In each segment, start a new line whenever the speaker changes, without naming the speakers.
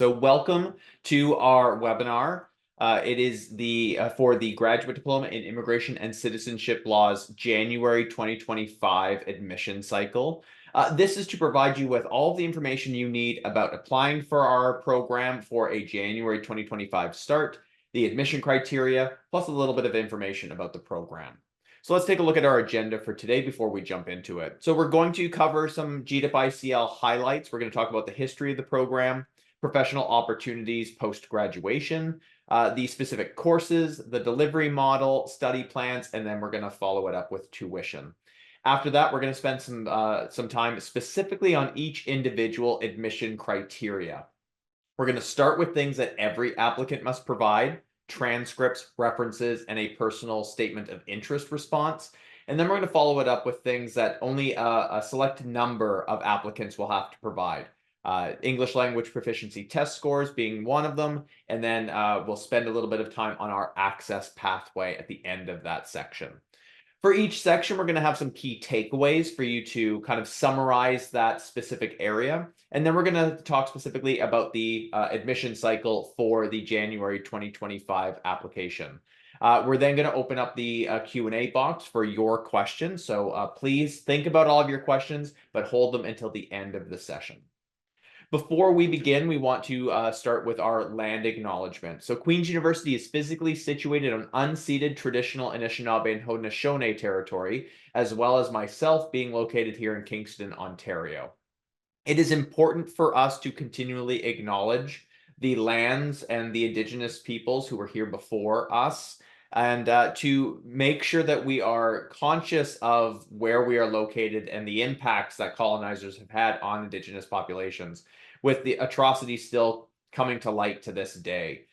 So welcome to our webinar. It is for the Graduate Diploma in Immigration and Citizenship Laws January 2025 admission cycle. This is to provide you with all the information you need about applying for our program for a January 2025 start, the admission criteria, plus a little bit of information about the program. So let's take a look at our agenda for today before we jump into it. So we're going to cover some GDipICL highlights. We're going to talk about the history of the program, professional opportunities post-graduation, the specific courses, the delivery model, study plans, and then we're going to follow it up with tuition. After that, we're going to spend some time specifically on each individual admission criteria. We're going to start with things that every applicant must provide: transcripts, references, and a personal statement of interest response. And then we're going to follow it up with things that only a select number of applicants will have to provide. English language proficiency test scores being one of them. And then we'll spend a little bit of time on our access pathway at the end of that section. For each section, we're going to have some key takeaways for you to kind of summarize that specific area. And then we're going to talk specifically about the admission cycle for the January 2025 application. We're then going to open up the Q&A box for your questions. So please think about all of your questions, but hold them until the end of the session. Before we begin, we want to start with our land acknowledgement. So Queen's University is physically situated on unceded traditional Anishinaabe and Haudenosaunee territory, as well as myself being located here in Kingston, Ontario. It is important for us to continually acknowledge the lands and the Indigenous peoples who were here before us, and to make sure that we are conscious of where we are located and the impacts that colonizers have had on Indigenous populations, with the atrocities still coming to light to this day.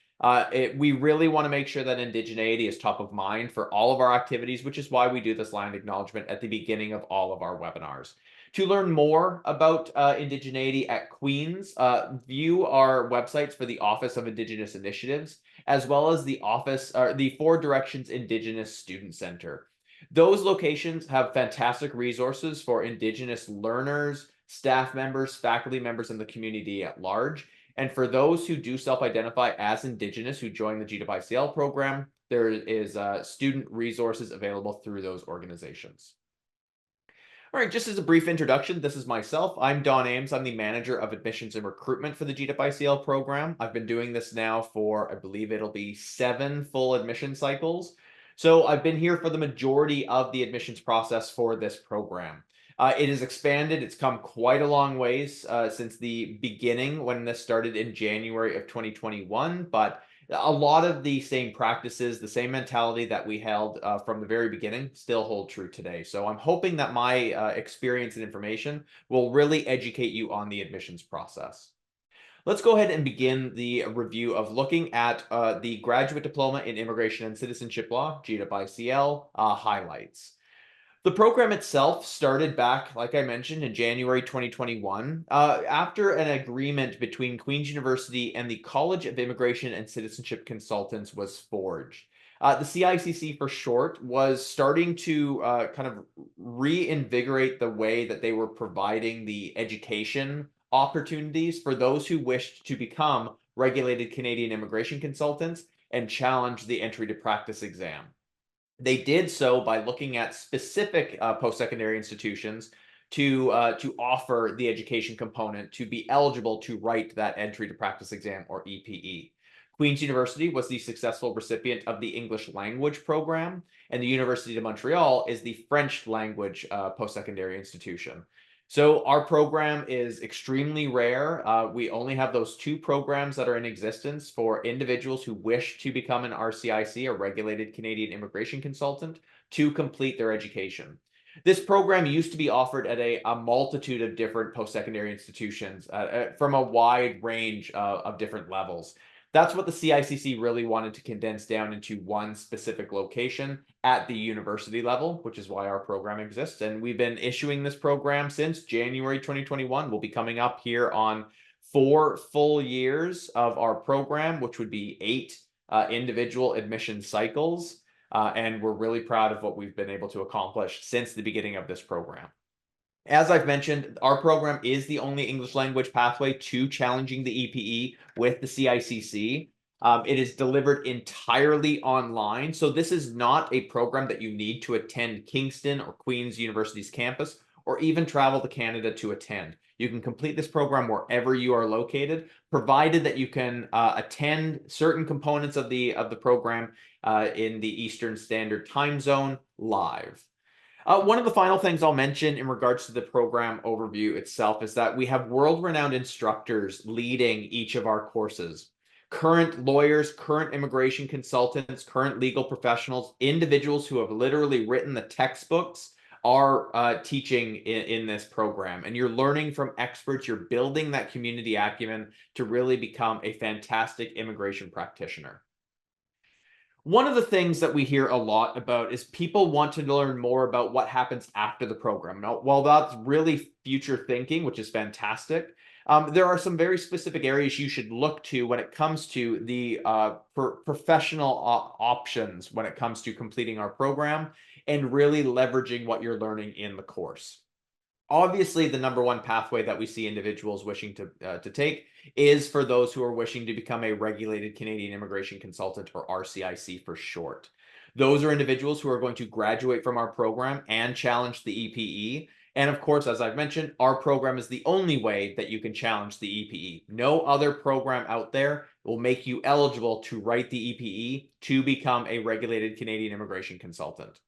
We really want to make sure that indigeneity is top of mind for all of our activities, which is why we do this land acknowledgement at the beginning of all of our webinars. To learn more about indigeneity at Queen's, view our websites for the Office of Indigenous Initiatives, as well as the Four Directions Indigenous Student Center. Those locations have fantastic resources for Indigenous learners, staff members, faculty members, and the community at large. And for those who do self-identify as Indigenous who join the GDipICL program, there is student resources available through those organizations. All right, just as a brief introduction, this is myself. I'm Don Ames. I'm the manager of admissions and recruitment for the GDipICL program. I've been doing this now for, I believe it'll be 7 full admission cycles. So I've been here for the majority of the admissions process for this program. It has expanded. It's come quite a long ways since the beginning when this started in January of 2021, but a lot of the same practices, the same mentality that we held from the very beginning still hold true today. So I'm hoping that my experience and information will really educate you on the admissions process. Let's go ahead and begin the review of looking at the Graduate Diploma in Immigration and Citizenship Law, GDipICL, highlights. The program itself started back, like I mentioned, in January 2021, after an agreement between Queen's University and the College of Immigration and Citizenship Consultants was forged. The CICC, for short, was starting to kind of reinvigorate the way that they were providing the education opportunities for those who wished to become regulated Canadian immigration consultants and challenge the entry to practice exam. They did so by looking at specific post-secondary institutions to offer the education component to be eligible to write that entry to practice exam, or EPE. Queen's University was the successful recipient of the English language program, and the University of Montreal is the French language post-secondary institution. So our program is extremely rare. We only have those 2 programs that are in existence for individuals who wish to become an RCIC, a regulated Canadian immigration consultant, to complete their education. This program used to be offered at a multitude of different post-secondary institutions from a wide range of different levels. That's what the CICC really wanted to condense down into one specific location at the university level, which is why our program exists. And we've been issuing this program since January 2021. We'll be coming up here on 4 full years of our program, which would be 8 individual admission cycles. And we're really proud of what we've been able to accomplish since the beginning of this program. As I've mentioned, our program is the only English language pathway to challenging the EPE with the CICC. It is delivered entirely online. So this is not a program that you need to attend Kingston or Queen's University's campus or even travel to Canada to attend. You can complete this program wherever you are located, provided that you can attend certain components of the program in the Eastern Standard Time Zone live. One of the final things I'll mention in regards to the program overview itself is that we have world-renowned instructors leading each of our courses. Current lawyers, current immigration consultants, current legal professionals, individuals who have literally written the textbooks are teaching in this program. And you're learning from experts. You're building that community acumen to really become a fantastic immigration practitioner. One of the things that we hear a lot about is people want to learn more about what happens after the program. Now, while that's really future thinking, which is fantastic, there are some very specific areas you should look to when it comes to the professional options when it comes to completing our program and really leveraging what you're learning in the course. Obviously, the number one pathway that we see individuals wishing to take is for those who are wishing to become a regulated Canadian immigration consultant, or RCIC for short. Those are individuals who are going to graduate from our program and challenge the EPE. And of course, as I've mentioned, our program is the only way that you can challenge the EPE. No other program out there will make you eligible to write the EPE to become a regulated Canadian immigration consultant.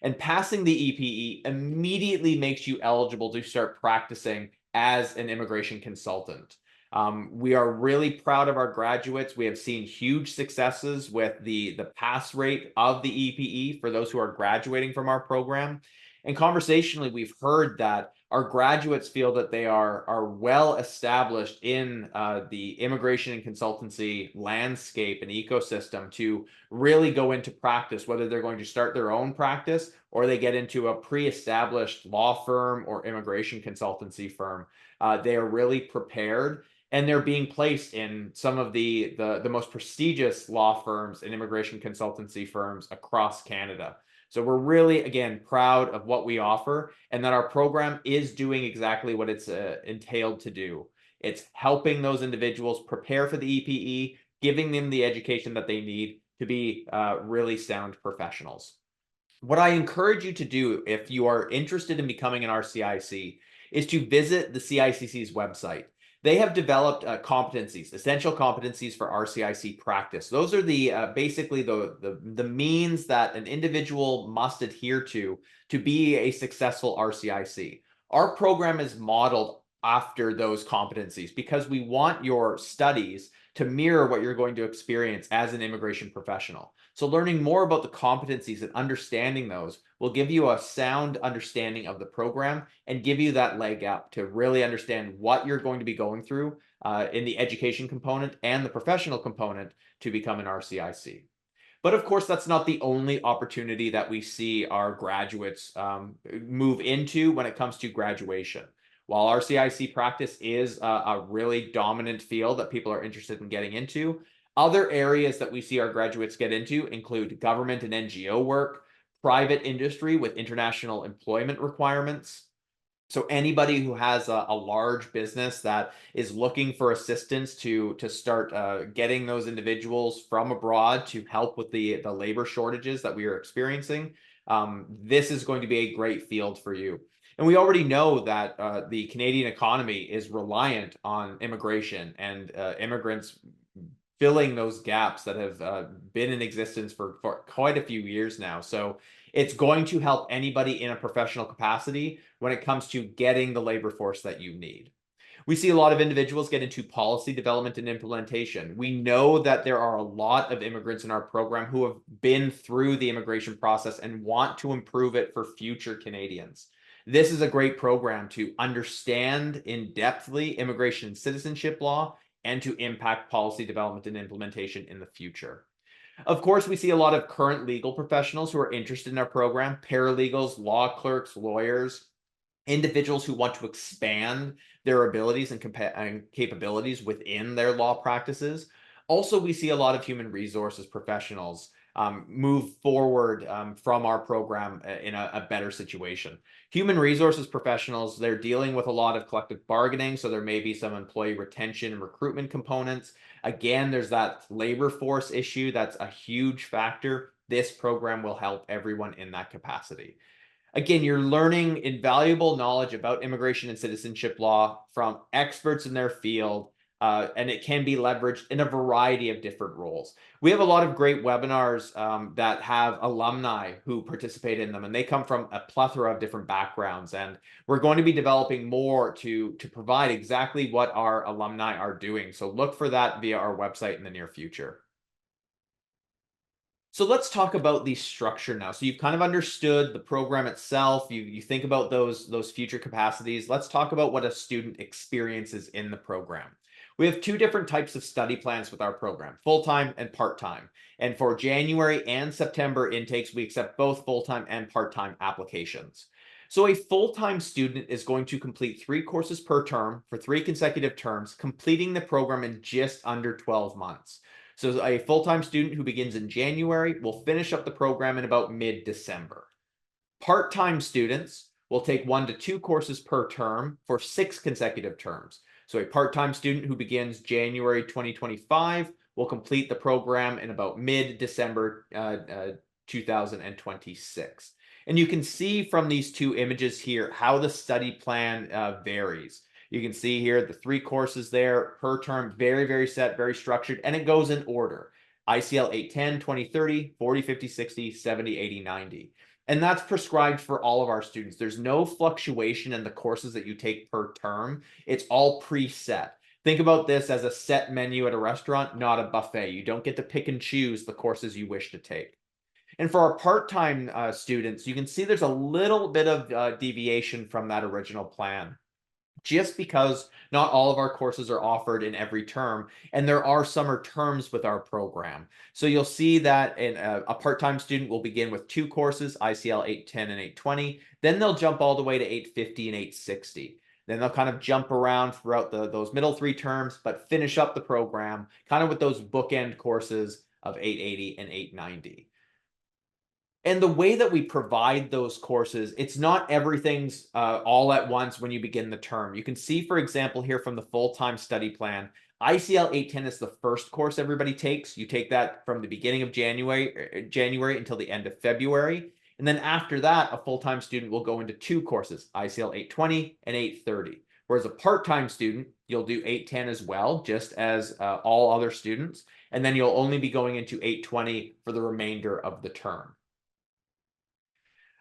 And passing the EPE immediately makes you eligible to start practicing as an immigration consultant. We are really proud of our graduates. We have seen huge successes with the pass rate of the EPE for those who are graduating from our program. And conversationally, we've heard that our graduates feel that they are well established in the immigration and consultancy landscape and ecosystem to really go into practice, whether they're going to start their own practice or they get into a pre-established law firm or immigration consultancy firm. They are really prepared, and they're being placed in some of the most prestigious law firms and immigration consultancy firms across Canada. So we're really, again, proud of what we offer and that our program is doing exactly what it's entailed to do. It's helping those individuals prepare for the EPE, giving them the education that they need to be really sound professionals. What I encourage you to do if you are interested in becoming an RCIC is to visit the CICC's website. They have developed competencies, essential competencies for RCIC practice. Those are the basically the means that an individual must adhere to be a successful RCIC. Our program is modeled after those competencies because we want your studies to mirror what you're going to experience as an immigration professional. So learning more about the competencies and understanding those will give you a sound understanding of the program and give you that leg up to really understand what you're going to be going through in the education component and the professional component to become an RCIC. But of course, that's not the only opportunity that we see our graduates move into when it comes to graduation. While RCIC practice is a really dominant field that people are interested in getting into, other areas that we see our graduates get into include government and NGO work, private industry with international employment requirements. So anybody who has a large business that is looking for assistance to start getting those individuals from abroad to help with the labor shortages that we are experiencing, this is going to be a great field for you. And we already know that the Canadian economy is reliant on immigration and immigrants filling those gaps that have been in existence for quite a few years now. So it's going to help anybody in a professional capacity when it comes to getting the labor force that you need. We see a lot of individuals get into policy development and implementation. We know that there are a lot of immigrants in our program who have been through the immigration process and want to improve it for future Canadians. This is a great program to understand in-depthly immigration and citizenship law and to impact policy development and implementation in the future. Of course, we see a lot of current legal professionals who are interested in our program: paralegals, law clerks, lawyers, individuals who want to expand their abilities and capabilities within their law practices. Also, we see a lot of human resources professionals, move forward from our program in a better situation. Human resources professionals, they're dealing with a lot of collective bargaining, so there may be some employee retention and recruitment components. Again, there's that labor force issue that's a huge factor. This program will help everyone in that capacity. Again, you're learning invaluable knowledge about immigration and citizenship law from experts in their field, and it can be leveraged in a variety of different roles. We have a lot of great webinars that have alumni who participate in them, and they come from a plethora of different backgrounds. And we're going to be developing more to provide exactly what our alumni are doing. So look for that via our website in the near future. So let's talk about the structure now. So you've kind of understood the program itself. You think about those future capacities. Let's talk about what a student experiences in the program. We have two different types of study plans with our program, full-time and part-time. And for January and September intakes, we accept both full-time and part-time applications. So a full-time student is going to complete 3 courses per term for 3 consecutive terms, completing the program in just under 12 months. So a full-time student who begins in January will finish up the program in about mid-December. Part-time students will take 1 to 2 courses per term for 6 consecutive terms. So a part-time student who begins January 2025 will complete the program in about mid-December 2026. And you can see from these two images here how the study plan varies. You can see here the 3 courses there per term, very, very set, very structured, and it goes in order. ICL 810, 20, 30, 40, 50, 60, 70, 80, 90. And that's prescribed for all of our students. There's no fluctuation in the courses that you take per term. It's all preset. Think about this as a set menu at a restaurant, not a buffet. You don't get to pick and choose the courses you wish to take. And for our part-time students, you can see there's a little bit of deviation from that original plan, just because not all of our courses are offered in every term, and there are summer terms with our program. So you'll see that a part-time student will begin with 2 courses, ICL 810 and 820. Then they'll jump all the way to 850 and 860. Then they'll kind of jump around throughout those middle 3 terms, but finish up the program kind of with those bookend courses of 880 and 890. And the way that we provide those courses, it's not everything's all at once when you begin the term. You can see, for example, here from the full-time study plan, ICL 810 is the first course everybody takes. You take that from the beginning of January until the end of February. And then after that, a full-time student will go into 2 courses, ICL 820 and 830. Whereas a part-time student, you'll do 810 as well, just as all other students. And then you'll only be going into 820 for the remainder of the term.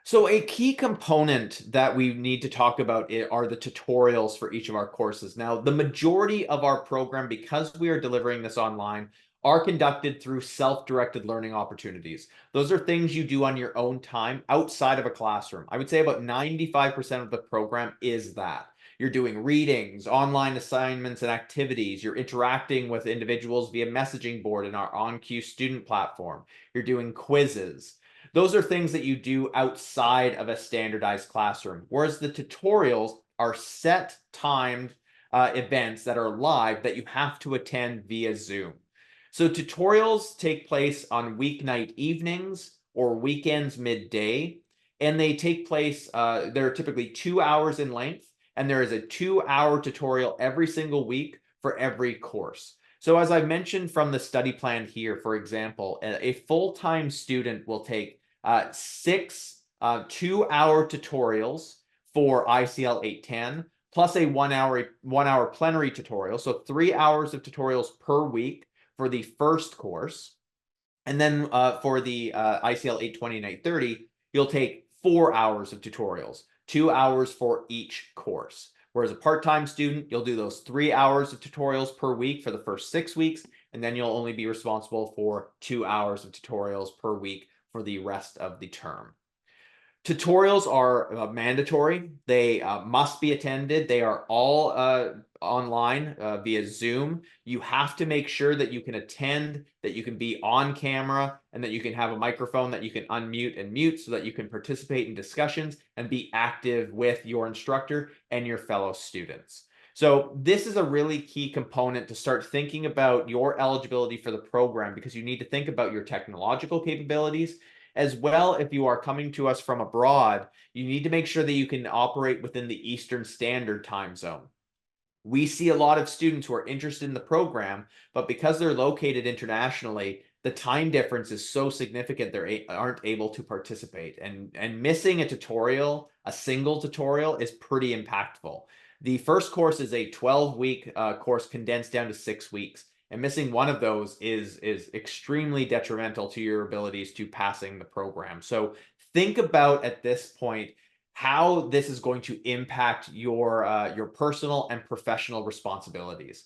So a key component that we need to talk about are the tutorials for each of our courses. Now, the majority of our program, because we are delivering this online, are conducted through self-directed learning opportunities. Those are things you do on your own time outside of a classroom. I would say about 95% of the program is that. You're doing readings, online assignments and activities. You're interacting with individuals via messaging board in our OnQ student platform. You're doing quizzes. Those are things that you do outside of a standardized classroom, whereas the tutorials are set timed events that are live that you have to attend via Zoom. So tutorials take place on weeknight evenings or weekends midday, and they take place, they're typically 2 hours in length, and there is a 2-hour tutorial every single week for every course. So as I mentioned from the study plan here, for example, a full-time student will take 6 2-hour tutorials for ICL 810, plus a 1-hour plenary tutorial. So 3 hours of tutorials per week for the first course. And then for the ICL 820 and 830, you'll take 4 hours of tutorials, 2 hours for each course. Whereas a part-time student, you'll do those 3 hours of tutorials per week for the first 6 weeks, and then you'll only be responsible for 2 hours of tutorials per week for the rest of the term. Tutorials are mandatory. They must be attended. They are all online via Zoom. You have to make sure that you can attend, that you can be on camera, and that you can have a microphone that you can unmute and mute so that you can participate in discussions and be active with your instructor and your fellow students. So this is a really key component to start thinking about your eligibility for the program, because you need to think about your technological capabilities as well. If you are coming to us from abroad, you need to make sure that you can operate within the Eastern Standard Time Zone. We see a lot of students who are interested in the program, but because they're located internationally, the time difference is so significant they aren't able to participate. And missing a tutorial, a single tutorial, is pretty impactful. The first course is a 12-week course condensed down to 6 weeks. And missing one of those is extremely detrimental to your abilities to passing the program. So think about, at this point, how this is going to impact your personal and professional responsibilities.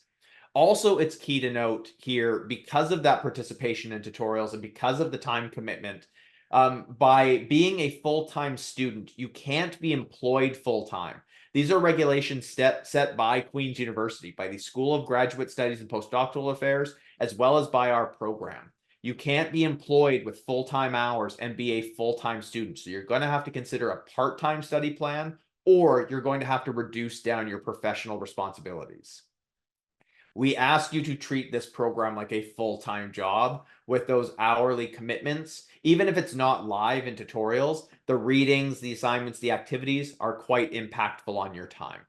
Also, it's key to note here, because of that participation in tutorials and because of the time commitment, by being a full-time student, you can't be employed full-time. These are regulations set by Queen's University, by the School of Graduate Studies and Postdoctoral Affairs, as well as by our program. You can't be employed with full-time hours and be a full-time student. So you're going to have to consider a part-time study plan, or you're going to have to reduce down your professional responsibilities. We ask you to treat this program like a full-time job with those hourly commitments. Even if it's not live in tutorials, the readings, the assignments, the activities are quite impactful on your time.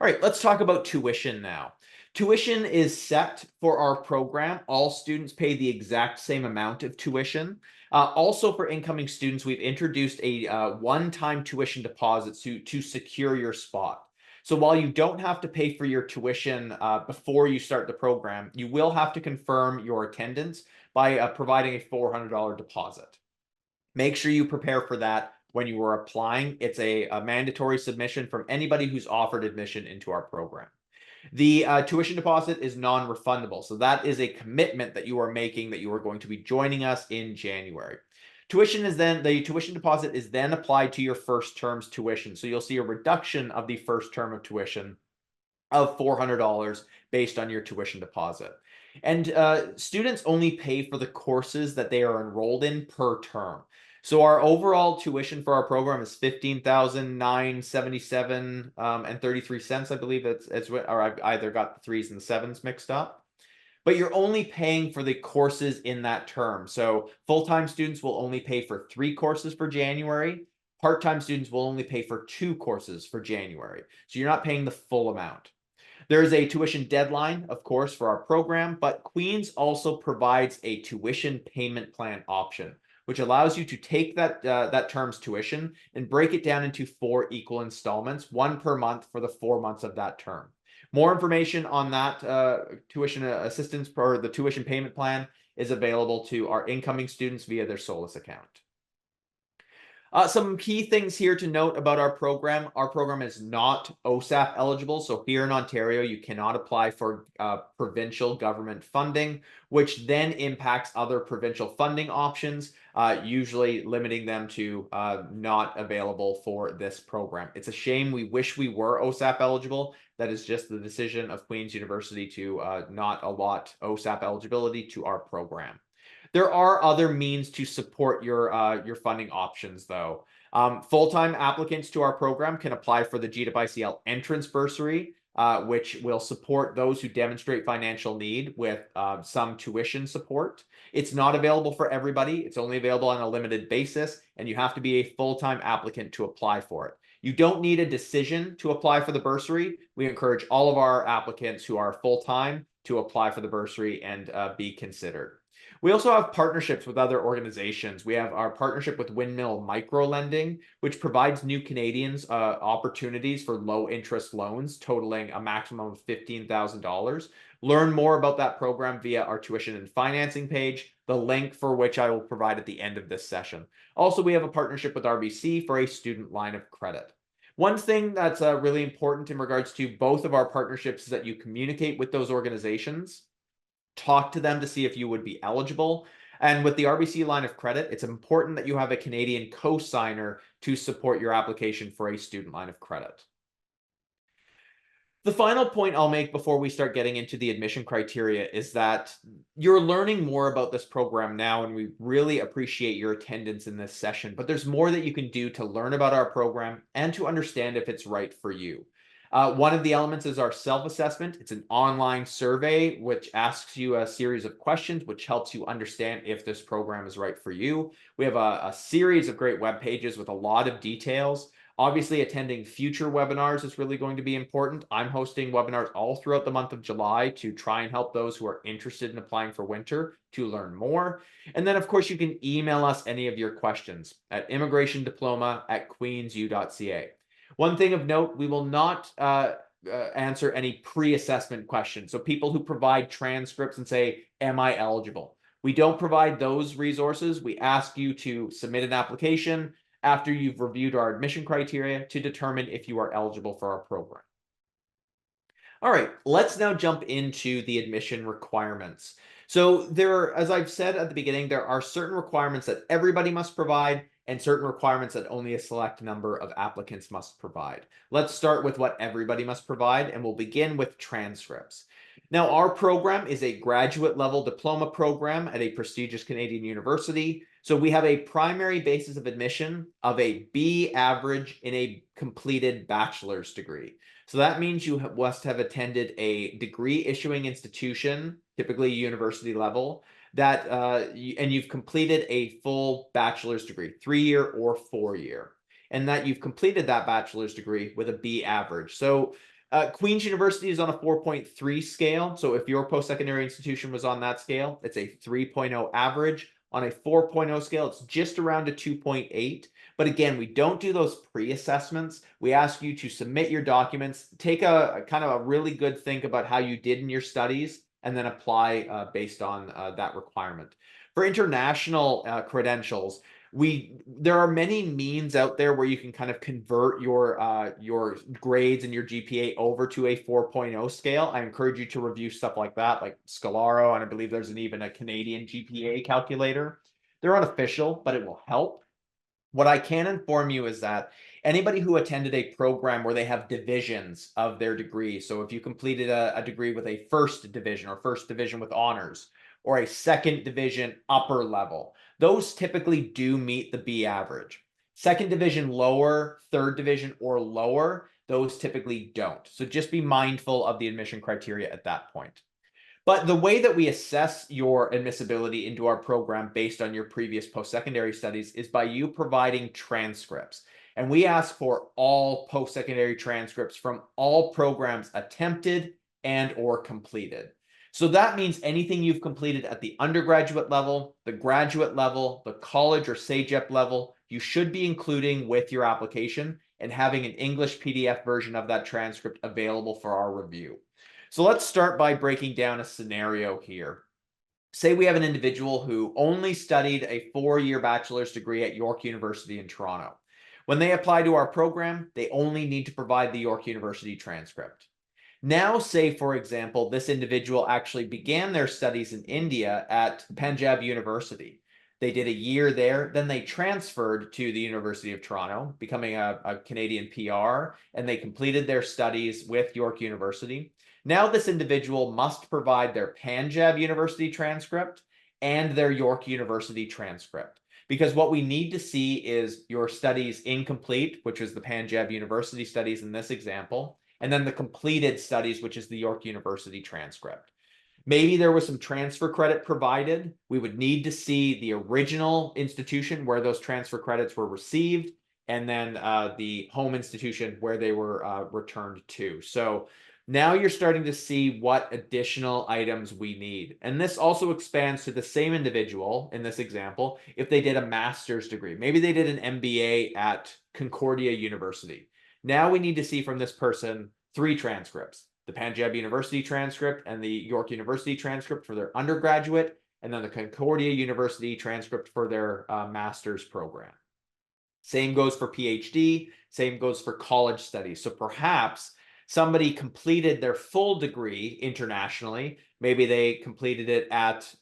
All right, let's talk about tuition now. Tuition is set for our program. All students pay the exact same amount of tuition. Also, for incoming students, we've introduced a one-time tuition deposit to secure your spot. So while you don't have to pay for your tuition before you start the program, you will have to confirm your attendance by providing a $400 deposit. Make sure you prepare for that when you are applying. It's a mandatory submission from anybody who's offered admission into our program. The tuition deposit is non-refundable. So that is a commitment that you are making that you are going to be joining us in January. The tuition deposit is then applied to your first term's tuition. So you'll see a reduction of the first term of tuition of $400 based on your tuition deposit. And students only pay for the courses that they are enrolled in per term. So our overall tuition for our program is $15,977 and 33 cents. I believe or I've either got the threes and the sevens mixed up. But you're only paying for the courses in that term. So full-time students will only pay for 3 courses for January. Part-time students will only pay for 2 courses for January. So you're not paying the full amount. There is a tuition deadline, of course, for our program, but Queen's also provides a tuition payment plan option, which allows you to take that term's tuition and break it down into 4 equal installments, 1 per month for the 4 months of that term. More information on that tuition assistance or the tuition payment plan is available to our incoming students via their Solus account. Some key things here to note about our program. Our program is not OSAP eligible. So here in Ontario, you cannot apply for provincial government funding, which then impacts other provincial funding options, usually limiting them to not available for this program. It's a shame. We wish we were OSAP eligible. That is just the decision of Queen's University to not allot OSAP eligibility to our program. There are other means to support your funding options, though. Full-time applicants to our program can apply for the GDipICL entrance bursary, which will support those who demonstrate financial need with some tuition support. It's not available for everybody. It's only available on a limited basis, and you have to be a full-time applicant to apply for it. You don't need a decision to apply for the bursary. We encourage all of our applicants who are full-time to apply for the bursary and be considered. We also have partnerships with other organizations. We have our partnership with Windmill Microlending, which provides new Canadians opportunities for low interest loans totaling a maximum of $15,000. Learn more about that program via our tuition and financing page, the link for which I will provide at the end of this session. Also, we have a partnership with RBC for a student line of credit. One thing that's really important in regards to both of our partnerships is that you communicate with those organizations. Talk to them to see if you would be eligible. And with the RBC line of credit, it's important that you have a Canadian co-signer to support your application for a student line of credit. The final point I'll make before we start getting into the admission criteria is that you're learning more about this program now, and we really appreciate your attendance in this session. But there's more that you can do to learn about our program and to understand if it's right for you. One of the elements is our self-assessment. It's an online survey which asks you a series of questions, which helps you understand if this program is right for you. We have a series of great web pages with a lot of details. Obviously, attending future webinars is really going to be important. I'm hosting webinars all throughout the month of July to try and help those who are interested in applying for winter to learn more. And then, of course, you can email us any of your questions at immigrationdiploma@queensu.ca. One thing of note, we will not answer any pre-assessment questions. So people who provide transcripts and say, am I eligible? We don't provide those resources. We ask you to submit an application after you've reviewed our admission criteria to determine if you are eligible for our program. All right, let's now jump into the admission requirements. So as I've said at the beginning, there are certain requirements that everybody must provide and certain requirements that only a select number of applicants must provide. Let's start with what everybody must provide, and we'll begin with transcripts. Now, our program is a graduate level diploma program at a prestigious Canadian university. So we have a primary basis of admission of a B average in a completed bachelor's degree. So that means you must have attended a degree issuing institution, typically university level, that and you've completed a full bachelor's degree, 3-year or 4-year, and that you've completed that bachelor's degree with a B average. So Queen's University is on a 4.3 scale. So if your post-secondary institution was on that scale, it's a 3.0 average. On a 4.0 scale, it's just around a 2.8. But again, we don't do those pre-assessments. We ask you to submit your documents, take a kind of a really good think about how you did in your studies, and then apply based on that requirement. For international credentials, there are many means out there where you can kind of convert your grades and your GPA over to a 4.0 scale. I encourage you to review stuff like that, like Scalaro, and I believe there's even a Canadian GPA calculator. They're unofficial, but it will help. What I can inform you is that anybody who attended a program where they have divisions of their degree, so if you completed a degree with a first division or first division with honors, or a second division upper level, those typically do meet the B average. Second division lower, third division or lower, those typically don't. So just be mindful of the admission criteria at that point. But the way that we assess your admissibility into our program based on your previous post-secondary studies is by you providing transcripts. And we ask for all post-secondary transcripts from all programs attempted and or completed. So that means anything you've completed at the undergraduate level, the graduate level, the college or SAGEP level, you should be including with your application and having an English PDF version of that transcript available for our review. So let's start by breaking down a scenario here. Say we have an individual who only studied a 4-year bachelor's degree at York University in Toronto. When they apply to our program, they only need to provide the York University transcript. Now, say, for example, this individual actually began their studies in India at Punjab University. They did a year there, then they transferred to the University of Toronto, becoming a Canadian PR, and they completed their studies with York University. Now this individual must provide their Punjab University transcript and their York University transcript. Because what we need to see is your studies incomplete, which is the Punjab University studies in this example, and then the completed studies, which is the York University transcript. Maybe there was some transfer credit provided. We would need to see the original institution where those transfer credits were received, and then the home institution where they were returned to. So now you're starting to see what additional items we need. And this also expands to the same individual in this example if they did a master's degree. Maybe they did an MBA at Concordia University. Now we need to see from this person 3 transcripts: the Punjab University transcript and the York University transcript for their undergraduate, and then the Concordia University transcript for their master's program. Same goes for PhD, same goes for college studies. So perhaps somebody completed their full degree internationally. Maybe they completed it at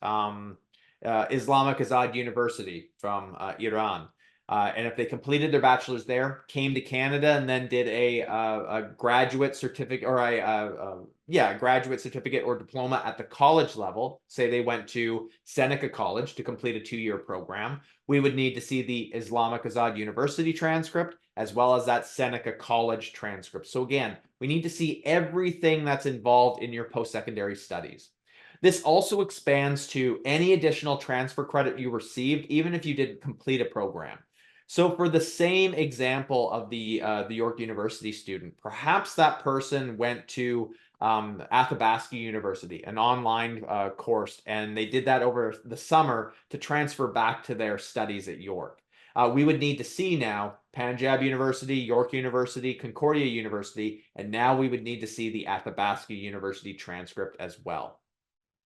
Islamic Azad University from Iran. And if they completed their bachelor's there, came to Canada, and then did a graduate certificate or graduate certificate or diploma at the college level, say they went to Seneca College to complete a 2-year program, we would need to see the Islamic Azad University transcript as well as that Seneca College transcript. So again, we need to see everything that's involved in your post-secondary studies. This also expands to any additional transfer credit you received, even if you didn't complete a program. So for the same example of the York University student, perhaps that person went to Athabasca University, an online course, and they did that over the summer to transfer back to their studies at York. We would need to see now Punjab University, York University, Concordia University, and now we would need to see the Athabasca University transcript as well.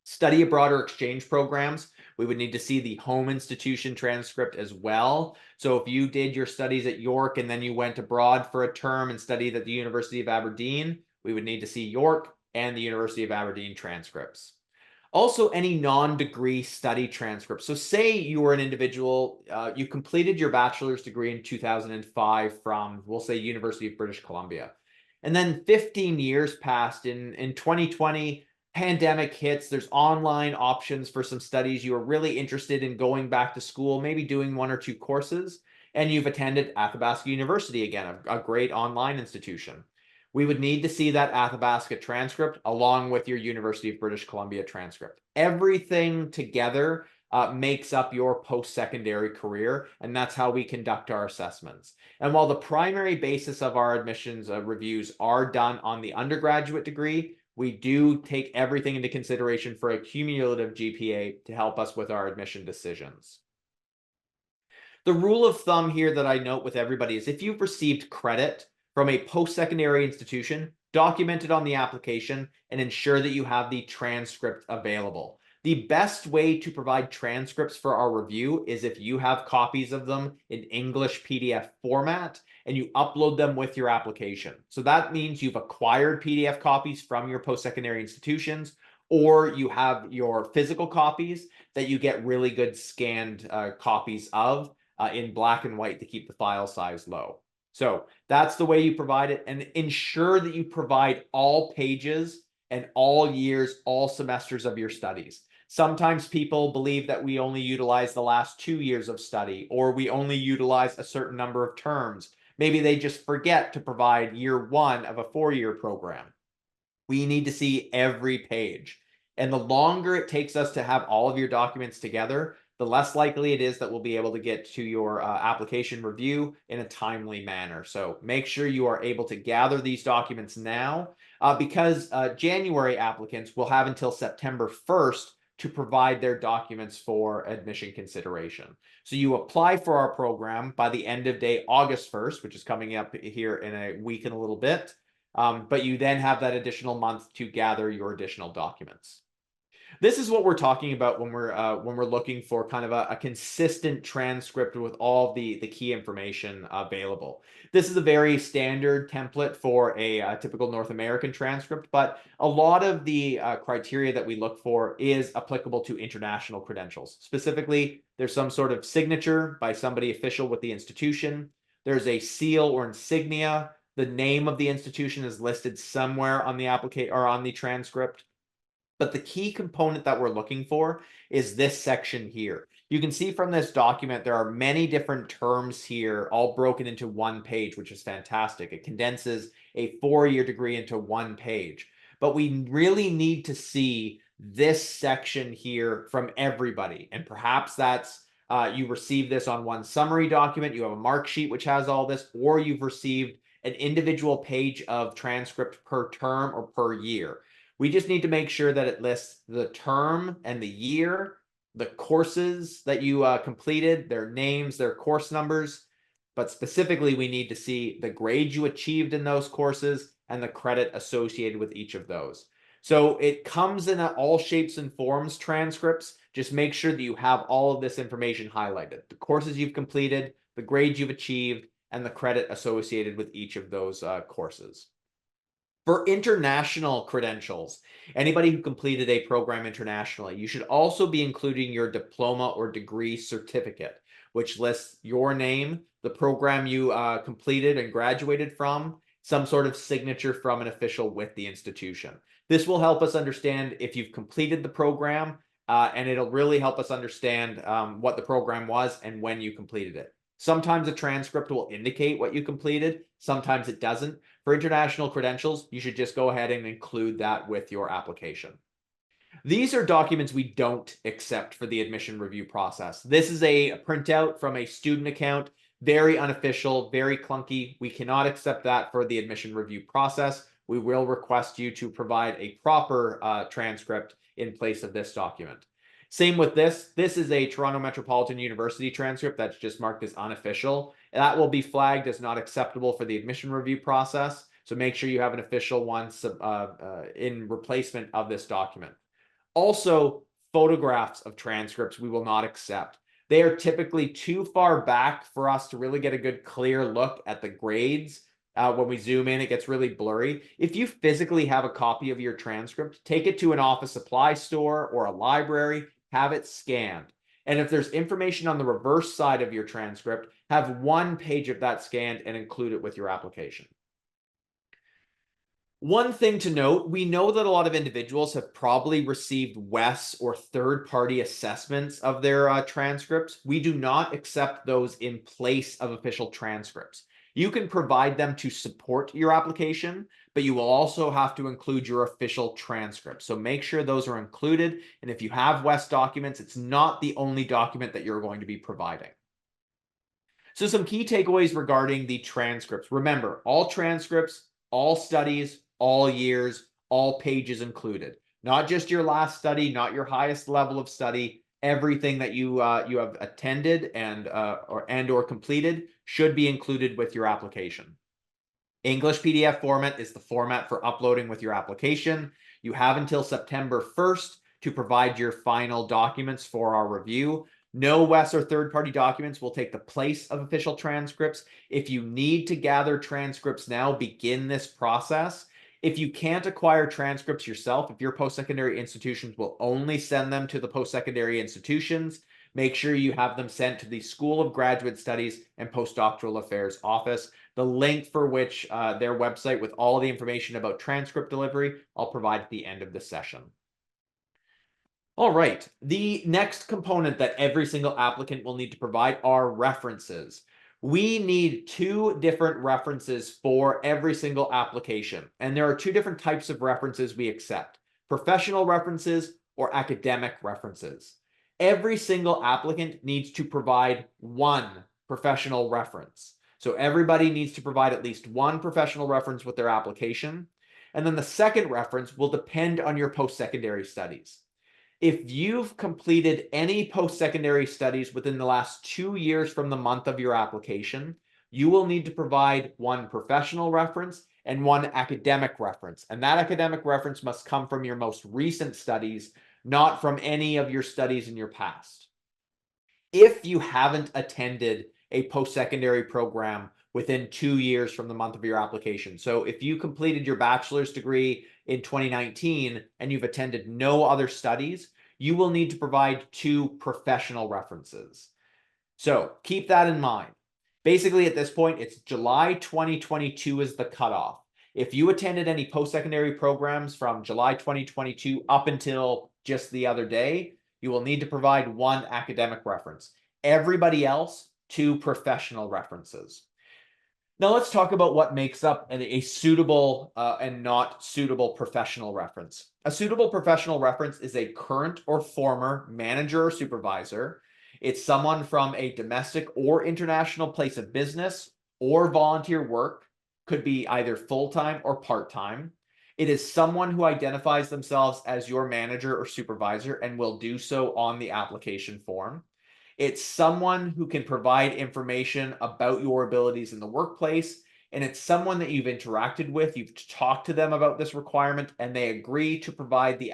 Study abroad or exchange programs, we would need to see the home institution transcript as well. So if you did your studies at York and then you went abroad for a term and studied at the University of Aberdeen, we would need to see York and the University of Aberdeen transcripts. Also, any non-degree study transcripts. So say you were an individual, you completed your bachelor's degree in 2005 from, we'll say, University of British Columbia. And then 15 years passed. In 2020, pandemic hits, there's online options for some studies. You are really interested in going back to school, maybe doing 1 or 2 courses, and you've attended Athabasca University again, a great online institution. We would need to see that Athabasca transcript along with your University of British Columbia transcript. Everything together makes up your post-secondary career, and that's how we conduct our assessments. And while the primary basis of our admissions reviews are done on the undergraduate degree, we do take everything into consideration for a cumulative GPA to help us with our admission decisions. The rule of thumb here that I note with everybody is if you've received credit from a post-secondary institution, document it on the application and ensure that you have the transcript available. The best way to provide transcripts for our review is if you have copies of them in English PDF format and you upload them with your application. So that means you've acquired PDF copies from your post-secondary institutions, or you have your physical copies that you get really good scanned copies of in black and white to keep the file size low. So that's the way you provide it, and ensure that you provide all pages and all years, all semesters of your studies. Sometimes people believe that we only utilize the last 2 years of study, or we only utilize a certain number of terms. Maybe they just forget to provide year 1 of a 4-year program. We need to see every page. And the longer it takes us to have all of your documents together, the less likely it is that we'll be able to get to your application review in a timely manner. So make sure you are able to gather these documents now because January applicants will have until September 1st to provide their documents for admission consideration. So you apply for our program by the end of day August 1st, which is coming up here in a week and a little bit. But you then have that additional month to gather your additional documents. This is what we're talking about when we're looking for kind of a consistent transcript with all the key information available. This is a very standard template for a typical North American transcript, but a lot of the criteria that we look for is applicable to international credentials. Specifically, there's some sort of signature by somebody official with the institution. There's a seal or insignia. The name of the institution is listed somewhere on the application or on the transcript. But the key component that we're looking for is this section here. You can see from this document, there are many different terms here, all broken into one page, which is fantastic. It condenses a 4-year degree into one page. But we really need to see this section here from everybody. And perhaps that's you received this on one summary document, you have a mark sheet which has all this, or you've received an individual page of transcript per term or per year. We just need to make sure that it lists the term and the year, the courses that you completed, their names, their course numbers, but specifically we need to see the grades you achieved in those courses and the credit associated with each of those. So it comes in all shapes and forms transcripts. Just make sure that you have all of this information highlighted. The courses you've completed, the grades you've achieved, and the credit associated with each of those courses. For international credentials, anybody who completed a program internationally, you should also be including your diploma or degree certificate. which lists your name, the program you completed and graduated from, some sort of signature from an official with the institution. This will help us understand if you've completed the program, and it'll really help us understand what the program was and when you completed it. Sometimes a transcript will indicate what you completed, sometimes it doesn't. For international credentials, you should just go ahead and include that with your application. These are documents we don't accept for the admission review process. This is a printout from a student account, very unofficial, very clunky. We cannot accept that for the admission review process. We will request you to provide a proper transcript in place of this document. Same with this. This is a Toronto Metropolitan University transcript that's just marked as unofficial. That will be flagged as not acceptable for the admission review process. So make sure you have an official one in replacement of this document. Also, photographs of transcripts we will not accept. They are typically too far back for us to really get a good clear look at the grades. When we zoom in, it gets really blurry. If you physically have a copy of your transcript, take it to an office supply store or a library, have it scanned. And if there's information on the reverse side of your transcript, have one page of that scanned and include it with your application. One thing to note, we know that a lot of individuals have probably received WES or third-party assessments of their transcripts. We do not accept those in place of official transcripts. You can provide them to support your application, but you will also have to include your official transcript. So make sure those are included. And if you have WES documents, it's not the only document that you're going to be providing. So some key takeaways regarding the transcripts. Remember, all transcripts, all studies, all years, all pages included. Not just your last study, not your highest level of study. Everything that you have attended and or completed should be included with your application. English PDF format is the format for uploading with your application. You have until September 1st to provide your final documents for our review. No WES or third-party documents will take the place of official transcripts. If you need to gather transcripts now, begin this process. If you can't acquire transcripts yourself, if your post-secondary institutions will only send them to the post-secondary institutions, make sure you have them sent to the School of Graduate Studies and Postdoctoral Affairs office. The link for which their website with all the information about transcript delivery, I'll provide at the end of the session. All right, the next component that every single applicant will need to provide are references. We need 2 different references for every single application. And there are 2 different types of references we accept: professional references or academic references. Every single applicant needs to provide 1 professional reference. So everybody needs to provide at least 1 professional reference with their application. And then the second reference will depend on your post-secondary studies. If you've completed any post-secondary studies within the last 2 years from the month of your application, you will need to provide 1 professional reference and 1 academic reference. And that academic reference must come from your most recent studies, not from any of your studies in your past. If you haven't attended a post-secondary program within 2 years from the month of your application, so if you completed your bachelor's degree in 2019 and you've attended no other studies, you will need to provide 2 professional references. So keep that in mind. Basically, at this point, it's July 2022 is the cutoff. If you attended any post-secondary programs from July 2022 up until just the other day, you will need to provide 1 academic reference. Everybody else, 2 professional references. Now let's talk about what makes up a suitable and not suitable professional reference. A suitable professional reference is a current or former manager or supervisor. It's someone from a domestic or international place of business or volunteer work, could be either full-time or part-time. It is someone who identifies themselves as your manager or supervisor and will do so on the application form. It's someone who can provide information about your abilities in the workplace, and it's someone that you've interacted with, you've talked to them about this requirement, and they agree to provide the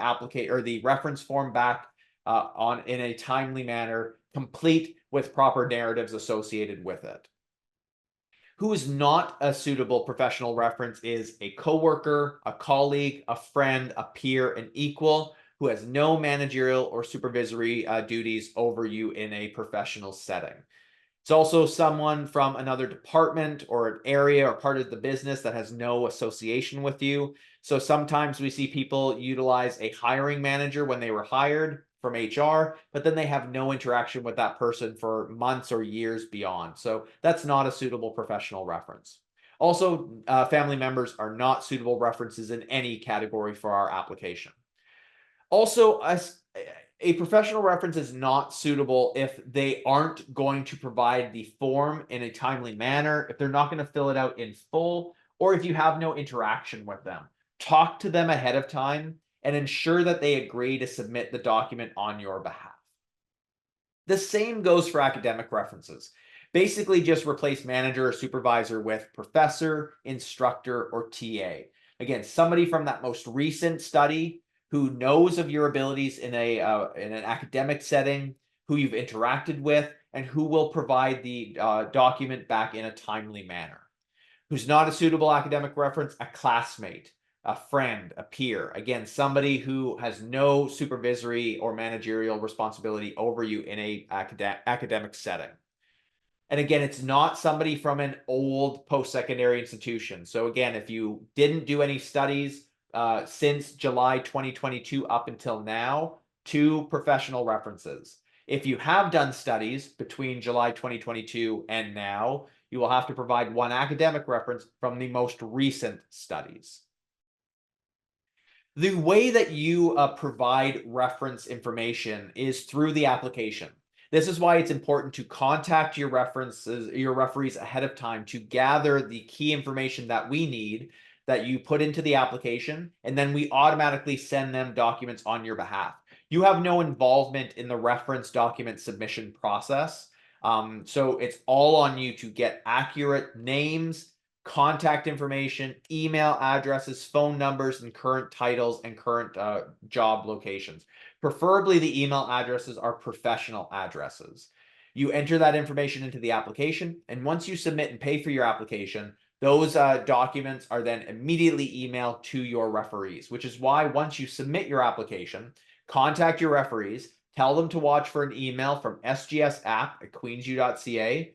the reference form back in a timely manner, complete with proper narratives associated with it. Who is not a suitable professional reference is a coworker, a colleague, a friend, a peer, an equal, who has no managerial or supervisory duties over you in a professional setting. It's also someone from another department or an area or part of the business that has no association with you. So sometimes we see people utilize a hiring manager when they were hired from HR, but then they have no interaction with that person for months or years beyond. So that's not a suitable professional reference. Also, family members are not suitable references in any category for our application. Also, a professional reference is not suitable if they aren't going to provide the form in a timely manner, if they're not going to fill it out in full, or if you have no interaction with them. Talk to them ahead of time and ensure that they agree to submit the document on your behalf. The same goes for academic references. Basically, just replace manager or supervisor with professor, instructor, or TA. Again, somebody from that most recent study who knows of your abilities in an academic setting, who you've interacted with, and who will provide the document back in a timely manner. Who's not a suitable academic reference? A classmate, a friend, a peer. Again, somebody who has no supervisory or managerial responsibility over you in a academic setting. And again, it's not somebody from an old post-secondary institution. So again, if you didn't do any studies since July 2022 up until now, 2 professional references. If you have done studies between July 2022 and now, you will have to provide 1 academic reference from the most recent studies. The way that you provide reference information is through the application. This is why it's important to contact your referees ahead of time to gather the key information that we need that you put into the application, and then we automatically send them documents on your behalf. You have no involvement in the reference document submission process. So it's all on you to get accurate names, contact information, email addresses, phone numbers, and current titles and current job locations. Preferably, the email addresses are professional addresses. You enter that information into the application, and once you submit and pay for your application, those documents are then immediately emailed to your referees, which is why once you submit your application, contact your referees, tell them to watch for an email from sgsapp@queensu.ca.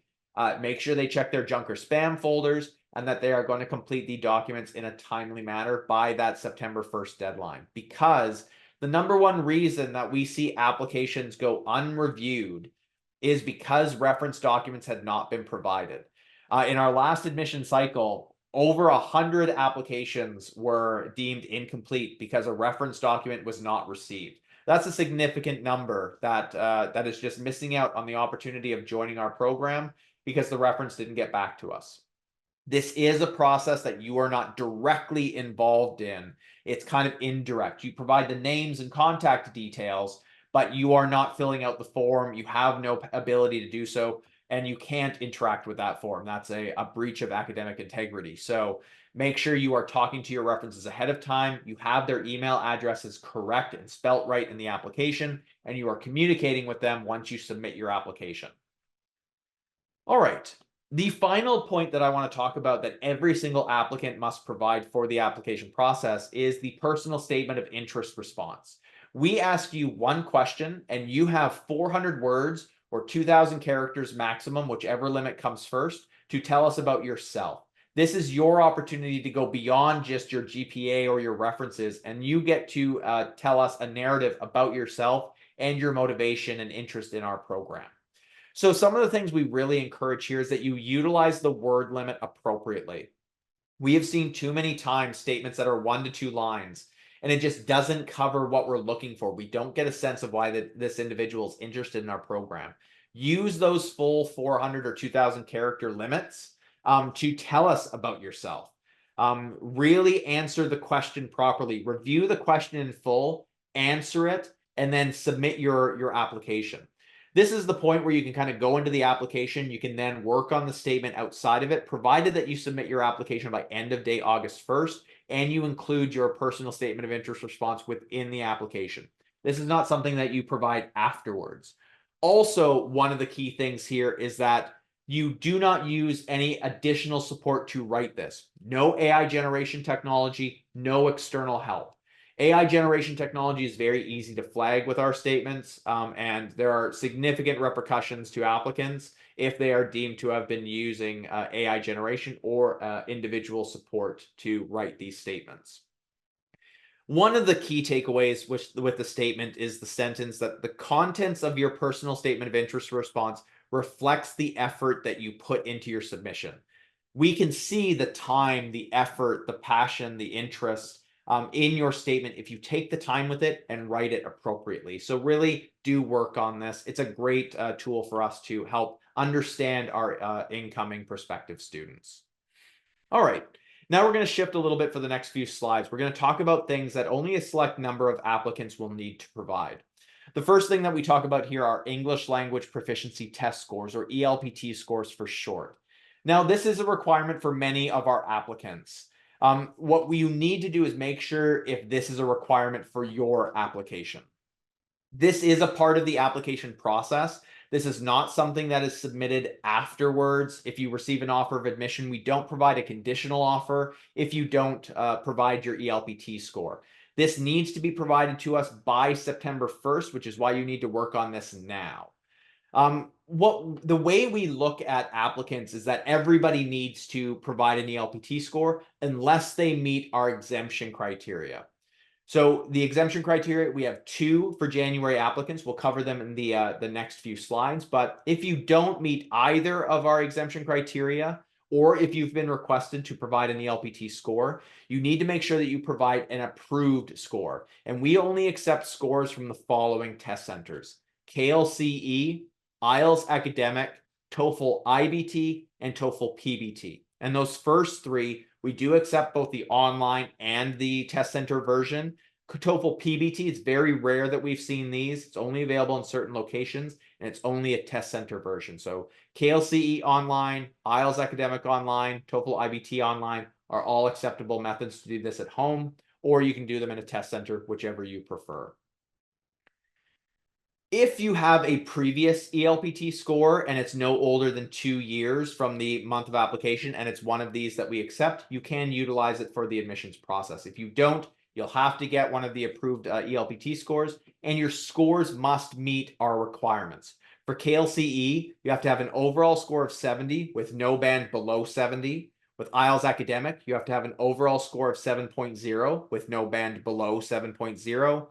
Make sure they check their junk or spam folders, and that they are going to complete the documents in a timely manner by that September 1st deadline. Because the number one reason that we see applications go unreviewed is because reference documents had not been provided. In our last admission cycle, over 100 applications were deemed incomplete because a reference document was not received. That's a significant number that is just missing out on the opportunity of joining our program because the reference didn't get back to us. This is a process that you are not directly involved in. It's kind of indirect. You provide the names and contact details, but you are not filling out the form. You have no ability to do so, and you can't interact with that form. That's a breach of academic integrity. So make sure you are talking to your references ahead of time. You have their email addresses correct and spelt right in the application, and you are communicating with them once you submit your application. All right. The final point that I want to talk about that every single applicant must provide for the application process is the personal statement of interest response. We ask you 1 question, and you have 400 words or 2,000 characters maximum, whichever limit comes first, to tell us about yourself. This is your opportunity to go beyond just your GPA or your references, and you get to tell us a narrative about yourself and your motivation and interest in our program. So some of the things we really encourage here is that you utilize the word limit appropriately. We have seen too many times statements that are 1 to 2 lines, and it just doesn't cover what we're looking for. We don't get a sense of why this individual is interested in our program. Use those full 400 or 2,000 character limits to tell us about yourself. Really answer the question properly. Review the question in full, answer it, and then submit your application. This is the point where you can kind of go into the application. You can then work on the statement outside of it, provided that you submit your application by end of day August 1st, and you include your personal statement of interest response within the application. This is not something that you provide afterwards. Also, one of the key things here is that you do not use any additional support to write this. No AI generation technology, no external help. AI generation technology is very easy to flag with our statements, and there are significant repercussions to applicants if they are deemed to have been using AI generation or individual support to write these statements. One of the key takeaways with the statement is the sentence that the contents of your personal statement of interest response reflects the effort that you put into your submission. We can see the time, the effort, the passion, the interest in your statement if you take the time with it and write it appropriately. So really do work on this. It's a great tool for us to help understand our incoming prospective students. All right. Now we're going to shift a little bit for the next few slides. We're going to talk about things that only a select number of applicants will need to provide. The first thing that we talk about here are English Language Proficiency Test scores, or ELPT scores for short. Now, this is a requirement for many of our applicants. What you need to do is make sure if this is a requirement for your application. This is a part of the application process. This is not something that is submitted afterwards. If you receive an offer of admission, we don't provide a conditional offer if you don't provide your ELPT score. This needs to be provided to us by September 1st, which is why you need to work on this now. The way we look at applicants is that everybody needs to provide an ELPT score unless they meet our exemption criteria. So the exemption criteria, we have 2 for January applicants. We'll cover them in the next few slides. But if you don't meet either of our exemption criteria, or if you've been requested to provide an ELPT score, you need to make sure that you provide an approved score. And we only accept scores from the following test centers: KLCE, IELTS Academic, TOEFL IBT, and TOEFL PBT. And those first 3, we do accept both the online and the test center version. TOEFL PBT, it's very rare that we've seen these. It's only available in certain locations, and it's only a test center version. So KLCE online, IELTS Academic online, TOEFL IBT online are all acceptable methods to do this at home, or you can do them in a test center, whichever you prefer. If you have a previous ELPT score and it's no older than 2 years from the month of application, and it's one of these that we accept, you can utilize it for the admissions process. If you don't, you'll have to get one of the approved ELPT scores, and your scores must meet our requirements. For KLCE, you have to have an overall score of 70 with no band below 70. With IELTS Academic, you have to have an overall score of 7.0 with no band below 7.0.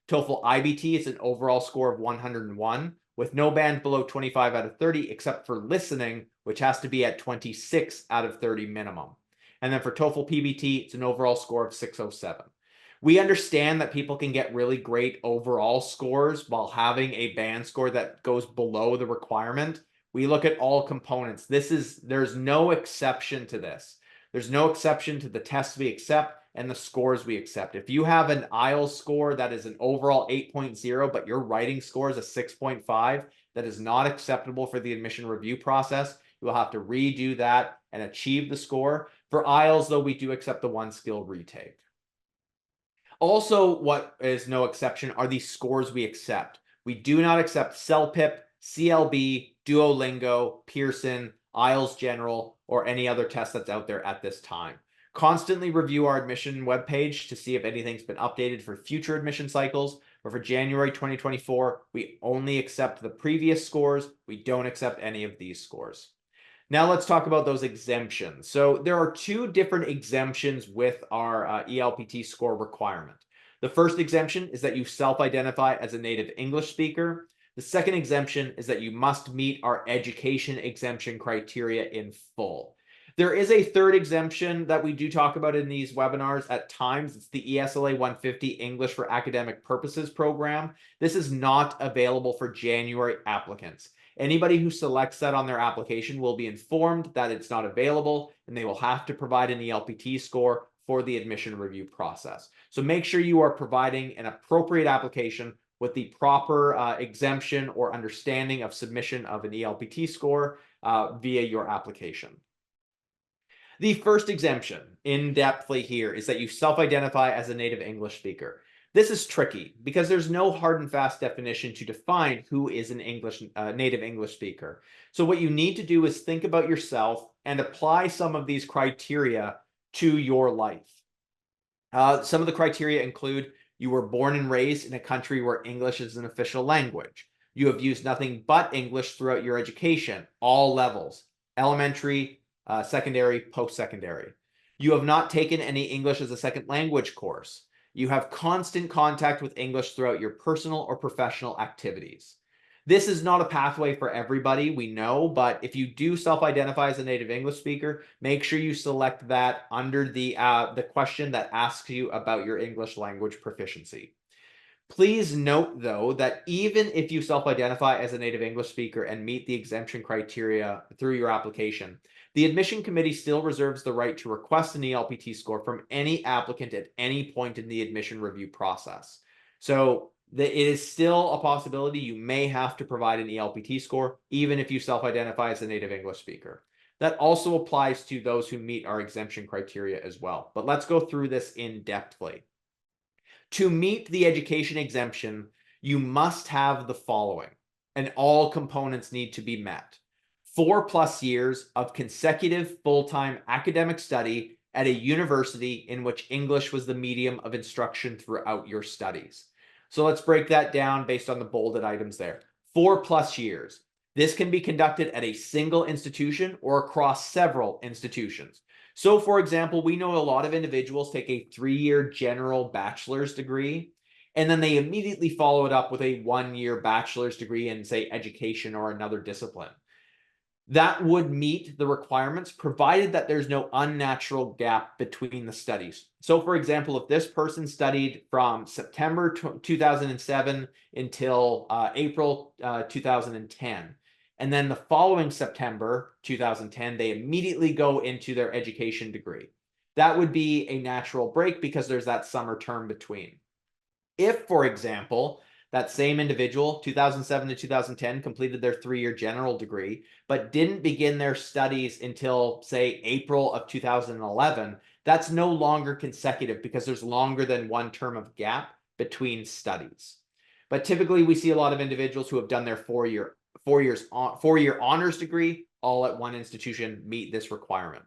TOEFL IBT is an overall score of 101 with no band below 25 out of 30, except for listening, which has to be at 26 out of 30 minimum. And then for TOEFL PBT, it's an overall score of 607. We understand that people can get really great overall scores while having a band score that goes below the requirement. We look at all components. There's no exception to this. There's no exception to the tests we accept and the scores we accept. If you have an IELTS score that is an overall 8.0, but your writing score is a 6.5, that is not acceptable for the admission review process. You will have to redo that and achieve the score. For IELTS, though, we do accept the 1 skill retake. Also, what is no exception are the scores we accept. We do not accept CELPIP, CLB, Duolingo, Pearson, IELTS General, or any other test that's out there at this time. Constantly review our admission webpage to see if anything's been updated for future admission cycles. But for January 2024, we only accept the previous scores. We don't accept any of these scores. Now let's talk about those exemptions. So there are 2 different exemptions with our ELPT score requirement. The first exemption is that you self-identify as a native English speaker. The second exemption is that you must meet our education exemption criteria in full. There is a third exemption that we do talk about in these webinars at times. It's the ESLA 150 English for Academic Purposes program. This is not available for January applicants. Anybody who selects that on their application will be informed that it's not available, and they will have to provide an ELPT score for the admission review process. So make sure you are providing an appropriate application with the proper exemption or understanding of submission of an ELPT score via your application. The first exemption in-depthly here is that you self-identify as a native English speaker. This is tricky because there's no hard and fast definition to define who is an native English speaker. So what you need to do is think about yourself and apply some of these criteria to your life. Some of the criteria include you were born and raised in a country where English is an official language. You have used nothing but English throughout your education, all levels, elementary, secondary, post-secondary. You have not taken any English as a second language course. You have constant contact with English throughout your personal or professional activities. This is not a pathway for everybody, we know, but if you do self-identify as a native English speaker, make sure you select that under the question that asks you about your English language proficiency. Please note, though, that even if you self-identify as a native English speaker and meet the exemption criteria through your application, the admission committee still reserves the right to request an ELPT score from any applicant at any point in the admission review process. So it is still a possibility you may have to provide an ELPT score, even if you self-identify as a native English speaker. That also applies to those who meet our exemption criteria as well. But let's go through this in-depthly. To meet the education exemption, you must have the following, and all components need to be met. 4+ years of consecutive full-time academic study at a university in which English was the medium of instruction throughout your studies. So let's break that down based on the bolded items there. 4+ years. This can be conducted at a single institution or across several institutions. So, for example, we know a lot of individuals take a 3-year general bachelor's degree, and then they immediately follow it up with a 1-year bachelor's degree in, say, education or another discipline. That would meet the requirements, provided that there's no unnatural gap between the studies. So, for example, if this person studied from September 2007 until April 2010, and then the following September 2010, they immediately go into their education degree. That would be a natural break because there's that summer term between. If, for example, that same individual, 2007 to 2010, completed their 3-year general degree, but didn't begin their studies until, say, April of 2011, that's no longer consecutive because there's longer than one term of gap between studies. But typically, we see a lot of individuals who have done their 4-year honors degree all at one institution meet this requirement.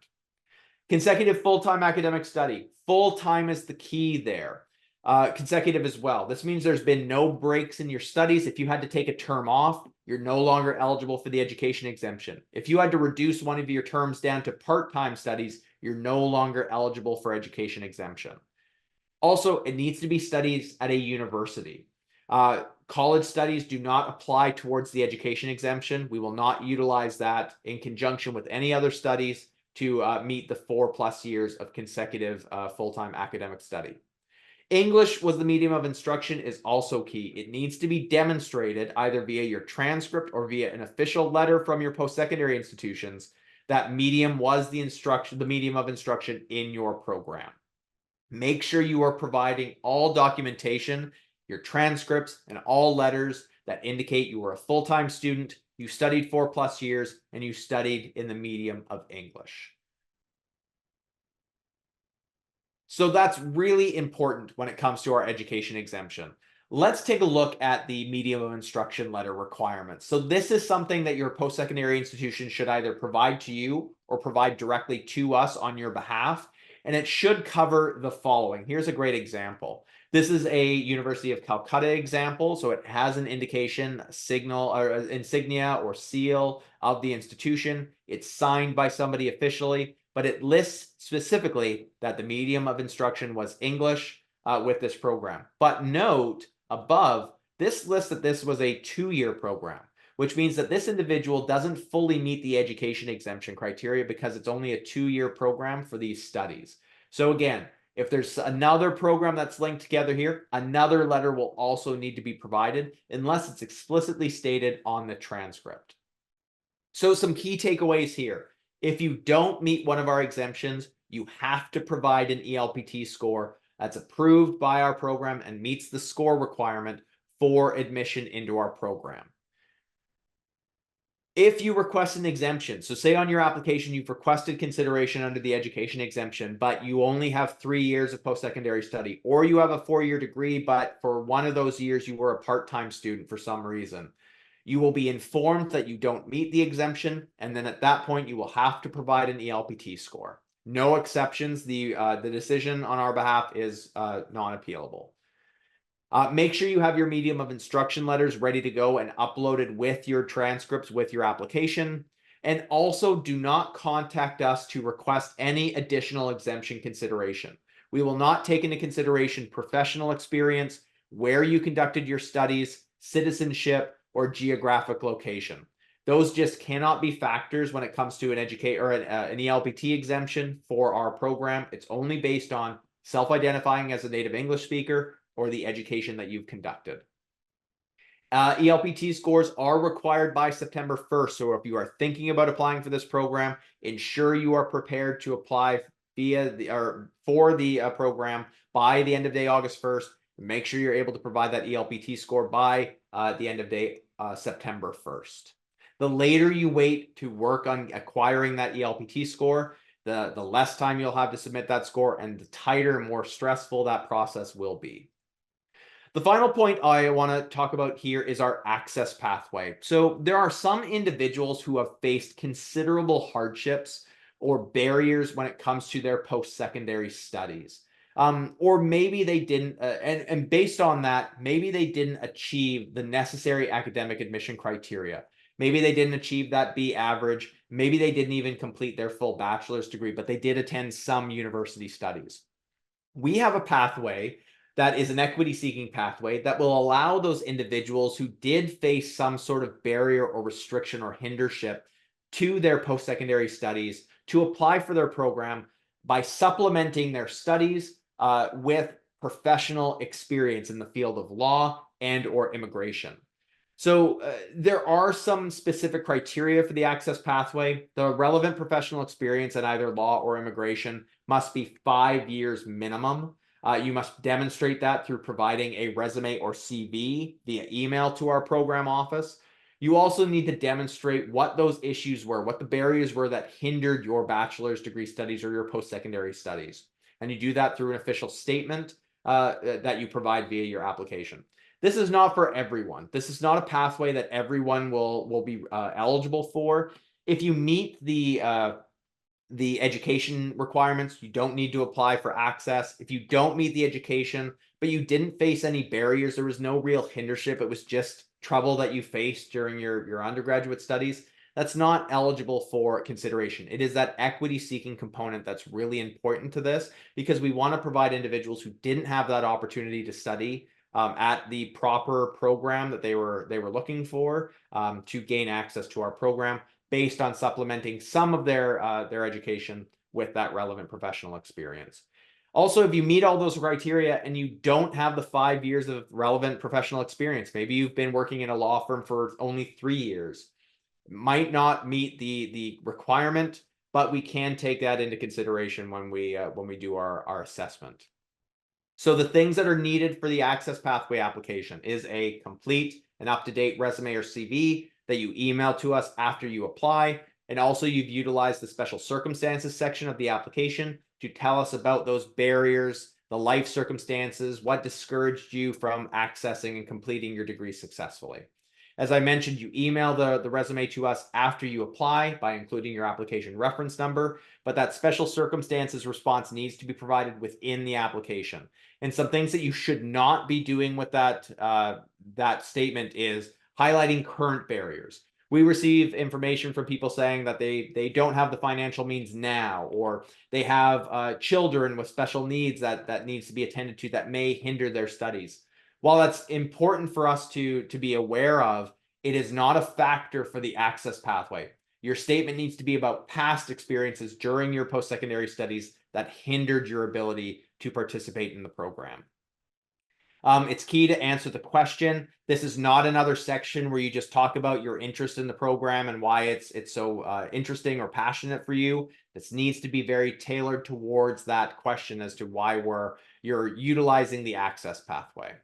Consecutive full-time academic study. Full-time is the key there. Consecutive as well. This means there's been no breaks in your studies. If you had to take a term off, you're no longer eligible for the education exemption. If you had to reduce one of your terms down to part-time studies, you're no longer eligible for education exemption. Also, it needs to be studies at a university. College studies do not apply towards the education exemption. We will not utilize that in conjunction with any other studies to meet the 4+ years of consecutive full-time academic study. English was the medium of instruction is also key. It needs to be demonstrated either via your transcript or via an official letter from your post-secondary institutions that medium was the medium of instruction in your program. Make sure you are providing all documentation, your transcripts, and all letters that indicate you were a full-time student, you studied 4+ years, and you studied in the medium of English. So that's really important when it comes to our education exemption. Let's take a look at the medium of instruction letter requirements. So this is something that your post-secondary institution should either provide to you or provide directly to us on your behalf. And it should cover the following. Here's a great example. This is a University of Calcutta example. So it has an indication, signal, or insignia or seal of the institution. It's signed by somebody officially, but it lists specifically that the medium of instruction was English with this program. But note above, this lists that this was a 2-year program, which means that this individual doesn't fully meet the education exemption criteria because it's only a 2-year program for these studies. So again, if there's another program that's linked together here, another letter will also need to be provided unless it's explicitly stated on the transcript. So some key takeaways here. If you don't meet one of our exemptions, you have to provide an ELPT score that's approved by our program and meets the score requirement for admission into our program. If you request an exemption, so say on your application you've requested consideration under the education exemption, but you only have 3 years of post-secondary study, or you have a 4-year degree, but for one of those years you were a part-time student for some reason, you will be informed that you don't meet the exemption, and then at that point you will have to provide an ELPT score. No exceptions. The decision on our behalf is non-appealable. Make sure you have your medium of instruction letters ready to go and uploaded with your transcripts with your application. And also do not contact us to request any additional exemption consideration. We will not take into consideration professional experience, where you conducted your studies, citizenship, or geographic location. Those just cannot be factors when it comes to an ELPT exemption for our program. It's only based on self-identifying as a native English speaker or the education that you've conducted. ELPT scores are required by September 1st. So if you are thinking about applying for this program, ensure you are prepared to apply for the program by the end of day August 1st. Make sure you're able to provide that ELPT score by the end of day September 1st. The later you wait to work on acquiring that ELPT score, the less time you'll have to submit that score, and the tighter, more stressful that process will be. The final point I want to talk about here is our access pathway. So there are some individuals who have faced considerable hardships or barriers when it comes to their post-secondary studies. Or maybe they didn't, and based on that, maybe they didn't achieve the necessary academic admission criteria. Maybe they didn't achieve that B average. Maybe they didn't even complete their full bachelor's degree, but they did attend some university studies. We have a pathway that is an equity-seeking pathway that will allow those individuals who did face some sort of barrier or restriction or hindership to their post-secondary studies to apply for their program by supplementing their studies with professional experience in the field of law and or immigration. So there are some specific criteria for the access pathway. The relevant professional experience in either law or immigration must be 5 years minimum. You must demonstrate that through providing a resume or CV via email to our program office. You also need to demonstrate what those issues were, what the barriers were that hindered your bachelor's degree studies or your post-secondary studies. And you do that through an official statement that you provide via your application. This is not for everyone. This is not a pathway that everyone will be eligible for. If you meet the education requirements, you don't need to apply for access. If you don't meet the education, but you didn't face any barriers, there was no real hindership, it was just trouble that you faced during your undergraduate studies, that's not eligible for consideration. It is that equity-seeking component that's really important to this, because we want to provide individuals who didn't have that opportunity to study at the proper program that they were looking for to gain access to our program, based on supplementing some of their education with that relevant professional experience. Also, if you meet all those criteria and you don't have the 5 years of relevant professional experience, maybe you've been working in a law firm for only 3 years, might not meet the requirement, but we can take that into consideration when we do our assessment. So the things that are needed for the access pathway application is a complete and up-to-date resume or CV that you email to us after you apply. And also you've utilized the special circumstances section of the application to tell us about those barriers, the life circumstances, what discouraged you from accessing and completing your degree successfully. As I mentioned, you email the resume to us after you apply by including your application reference number, but that special circumstances response needs to be provided within the application. And some things that you should not be doing with that statement is highlighting current barriers. We receive information from people saying that they don't have the financial means now, or they have children with special needs that needs to be attended to that may hinder their studies. While that's important for us to be aware of, it is not a factor for the access pathway. Your statement needs to be about past experiences during your post-secondary studies that hindered your ability to participate in the program. It's key to answer the question. This is not another section where you just talk about your interest in the program and why it's so interesting or passionate for you. This needs to be very tailored towards that question as to why you're utilizing the access pathway.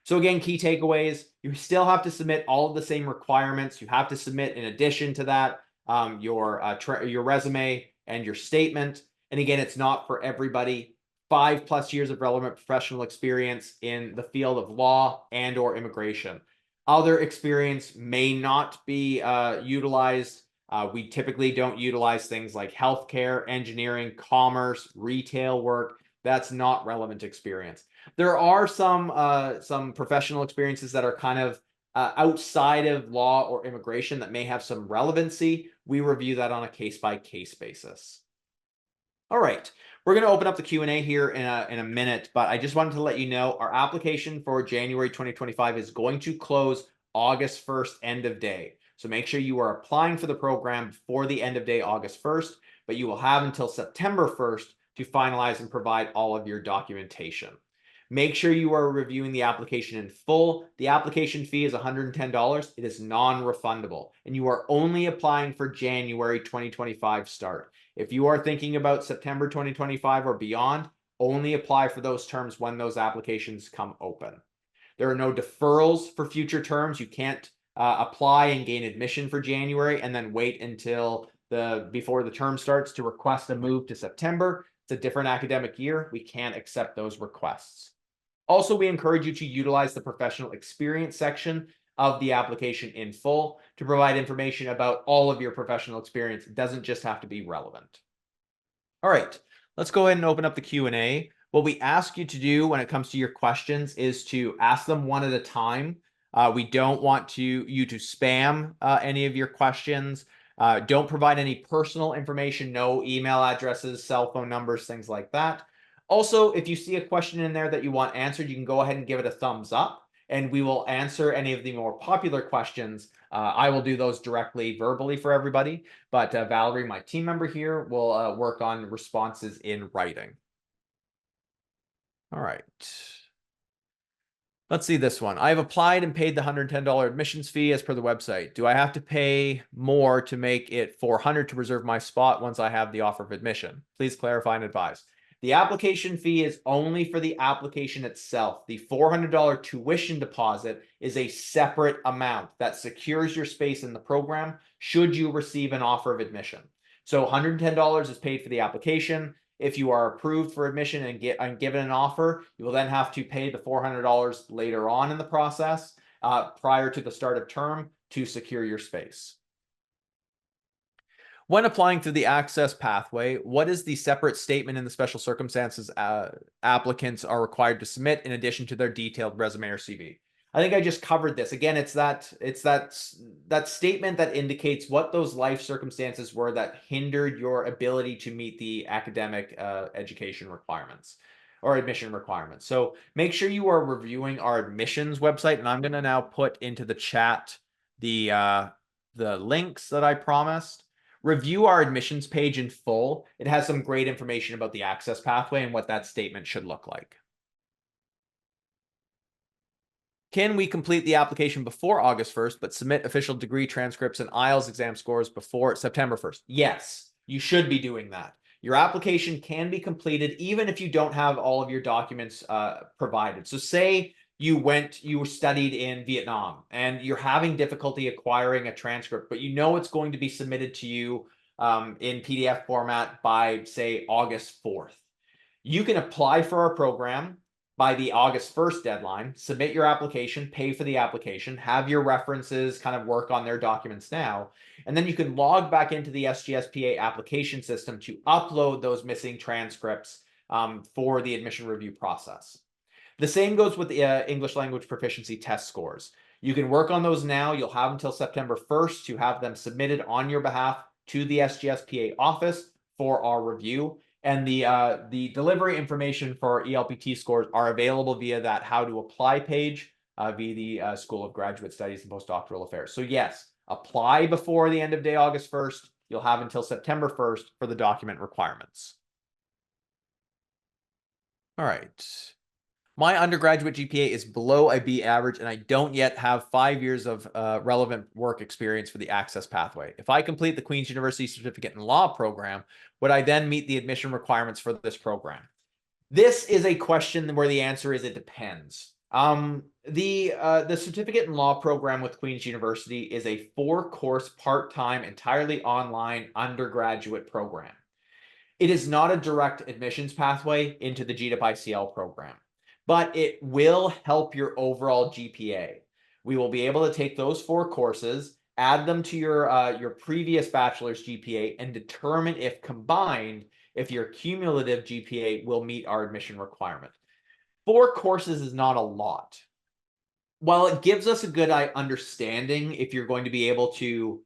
So again, key takeaways, you still have to submit all of the same requirements. You have to submit, in addition to that, your resume and your statement. And again, it's not for everybody. 5+ years of relevant professional experience in the field of law and or immigration. Other experience may not be utilized We typically don't utilize things like healthcare, engineering, commerce, retail work. That's not relevant experience. There are some professional experiences that are kind of outside of law or immigration that may have some relevancy. We review that on a case-by-case basis. All right, we're going to open up the Q&A here in a minute, but I just wanted to let you know our application for January 2025 is going to close August 1st, end of day. So make sure you are applying for the program before the end of day, August 1st, but you will have until September 1st to finalize and provide all of your documentation. Make sure you are reviewing the application in full. The application fee is $110. It is non-refundable, and you are only applying for January 2025 start. If you are thinking about September 2025 or beyond, only apply for those terms when those applications come open. There are no deferrals for future terms. You can't apply and gain admission for January and then wait until before the term starts to request a move to September. It's a different academic year. We can't accept those requests. Also, we encourage you to utilize the professional experience section of the application in full to provide information about all of your professional experience. It doesn't just have to be relevant. All right, let's go ahead and open up the Q&A. What we ask you to do when it comes to your questions is to ask them one at a time. We don't want you to spam any of your questions. Don't provide any personal information, no email addresses, cell phone numbers, things like that. Also, if you see a question in there that you want answered, you can go ahead and give it a thumbs up, and we will answer any of the more popular questions. I will do those directly verbally for everybody, but Valerie, my team member here, will work on responses in writing. All right. Let's see this one. I've applied and paid the $110 admissions fee as per the website. Do I have to pay more to make it $400 to reserve my spot once I have the offer of admission? Please clarify and advise. The application fee is only for the application itself. The $400 tuition deposit is a separate amount that secures your space in the program should you receive an offer of admission. So $110 is paid for the application. If you are approved for admission and given an offer, you will then have to pay the $400 later on in the process prior to the start of term to secure your space. When applying through the access pathway, what is the separate statement in the special circumstances applicants are required to submit in addition to their detailed resume or CV? I think I just covered this. Again, it's that statement that indicates what those life circumstances were that hindered your ability to meet the academic education requirements or admission requirements. So make sure you are reviewing our admissions website, and I'm going to now put into the chat the links that I promised. Review our admissions page in full. It has some great information about the access pathway and what that statement should look like. Can we complete the application before August 1st, but submit official degree transcripts and IELTS exam scores before September 1st? Yes, you should be doing that. Your application can be completed even if you don't have all of your documents provided. So say you studied in Vietnam and you're having difficulty acquiring a transcript, but you know it's going to be submitted to you in PDF format by, say, August 4th. You can apply for our program by the August 1st deadline, submit your application, pay for the application, have your references kind of work on their documents now, and then you can log back into the SGSPA application system to upload those missing transcripts for the admission review process. The same goes with the English language proficiency test scores. You can work on those now. You'll have until September 1st to have them submitted on your behalf to the SGSPA office for our review. And the delivery information for ELPT scores are available via that How to Apply page via the School of Graduate Studies and Postdoctoral Affairs. So yes, apply before the end of day, August 1st. You'll have until September 1st for the document requirements. All right. My undergraduate GPA is below a B average, and I don't yet have 5 years of relevant work experience for the access pathway. If I complete the Queen's University Certificate in Law program, would I then meet the admission requirements for this program? This is a question where the answer is it depends. The Certificate in Law program with Queen's University is a 4-course, part-time, entirely online undergraduate program. It is not a direct admissions pathway into the GDipICL program, but it will help your overall GPA. We will be able to take those 4 courses add them to your previous bachelor's GPA, and determine if combined, if your cumulative GPA will meet our admission requirement. 4 courses is not a lot. While it gives us a good understanding if you're going to be able to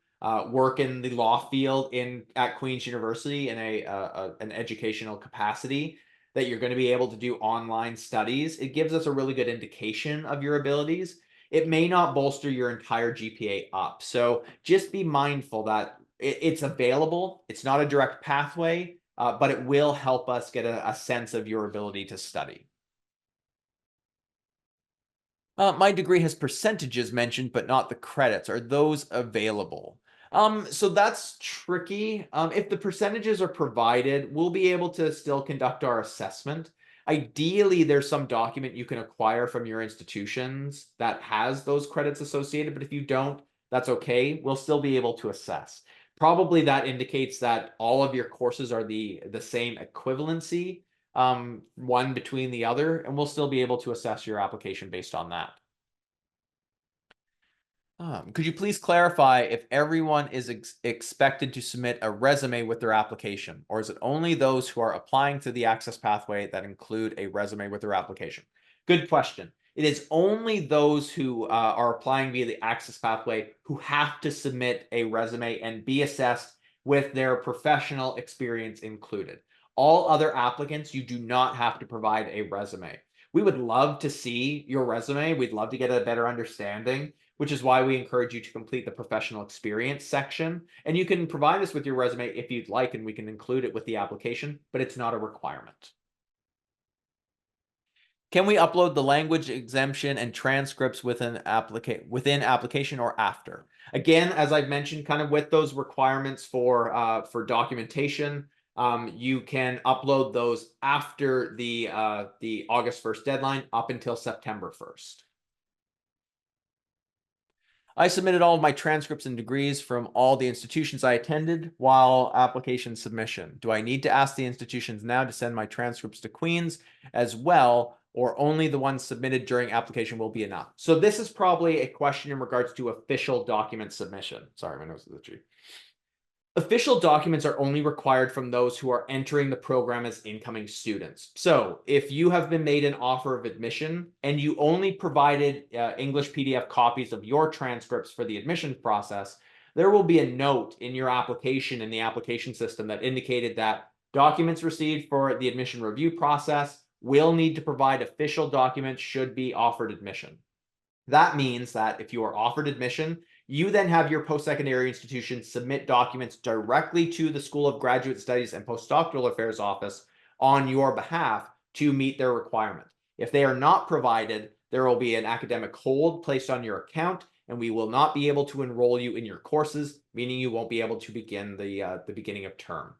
work in the law field at Queen's University in an educational capacity, that you're going to be able to do online studies, it gives us a really good indication of your abilities. It may not bolster your entire GPA up. So just be mindful that it's available. It's not a direct pathway, but it will help us get a sense of your ability to study. My degree has percentages mentioned, but not the credits. Are those available? So that's tricky. If the percentages are provided, we'll be able to still conduct our assessment. Ideally, there's some document you can acquire from your institutions that has those credits associated, but if you don't, that's okay. We'll still be able to assess. Probably that indicates that all of your courses are the same equivalency, one between the other, and we'll still be able to assess your application based on that. Could you please clarify if everyone is expected to submit a resume with their application, or is it only those who are applying to the access pathway that include a resume with their application? Good question. It is only those who are applying via the access pathway who have to submit a resume and be assessed with their professional experience included. All other applicants, you do not have to provide a resume. We would love to see your resume. We'd love to get a better understanding, which is why we encourage you to complete the professional experience section. And you can provide us with your resume if you'd like, and we can include it with the application, but it's not a requirement. Can we upload the language exemption and transcripts within application or after? Again, as I've mentioned, kind of with those requirements for documentation, you can upload those after the August 1st deadline up until September 1st. I submitted all of my transcripts and degrees from all the institutions I attended while application submission. Do I need to ask the institutions now to send my transcripts to Queen's as well, or only the ones submitted during application will be enough? So this is probably a question in regards to official document submission. Sorry, my nose is itchy. Official documents are only required from those who are entering the program as incoming students. So if you have been made an offer of admission and you only provided English PDF copies of your transcripts for the admission process, there will be a note in your application in the application system that indicated that documents received for the admission review process will need to provide official documents should be offered admission. That means that if you are offered admission, you then have your post-secondary institution submit documents directly to the School of Graduate Studies and Postdoctoral Affairs office on your behalf to meet their requirement. If they are not provided, there will be an academic hold placed on your account, and we will not be able to enroll you in your courses, meaning you won't be able to begin the beginning of term.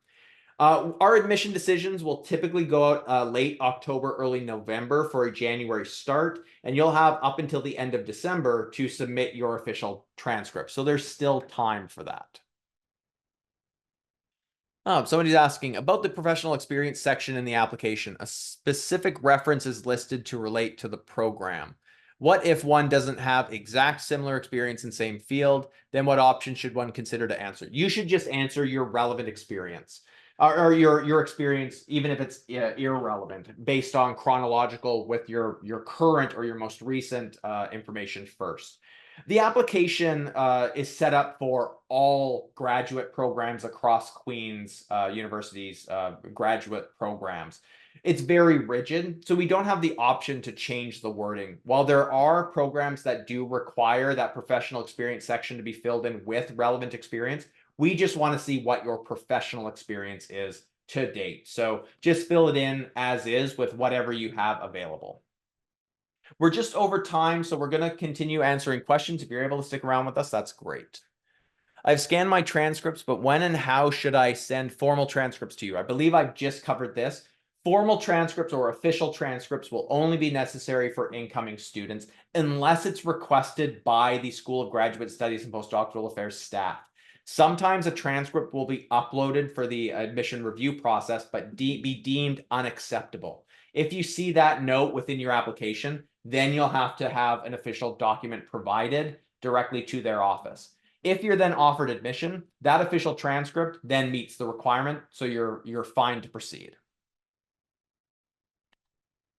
Our admission decisions will typically go out late October, early November for a January start, and you'll have up until the end of December to submit your official transcript. So there's still time for that. Somebody's asking about the professional experience section in the application. A specific reference is listed to relate to the program. What if one doesn't have exact similar experience in same field? Then what option should one consider to answer? You should just answer your relevant experience. Or your experience, even if it's irrelevant, based on chronological with your current or your most recent information first. The application is set up for all graduate programs across Queen's University's graduate programs. It's very rigid, so we don't have the option to change the wording. While there are programs that do require that professional experience section to be filled in with relevant experience, we just want to see what your professional experience is to date. So just fill it in as is with whatever you have available. We're just over time, so we're going to continue answering questions. If you're able to stick around with us, that's great. I've scanned my transcripts, but when and how should I send formal transcripts to you? I believe I've just covered this. Formal transcripts or official transcripts will only be necessary for incoming students unless it's requested by the School of Graduate Studies and Postdoctoral Affairs staff. Sometimes a transcript will be uploaded for the admission review process, but be deemed unacceptable. If you see that note within your application, then you'll have to have an official document provided directly to their office. If you're then offered admission, that official transcript then meets the requirement, so you're fine to proceed.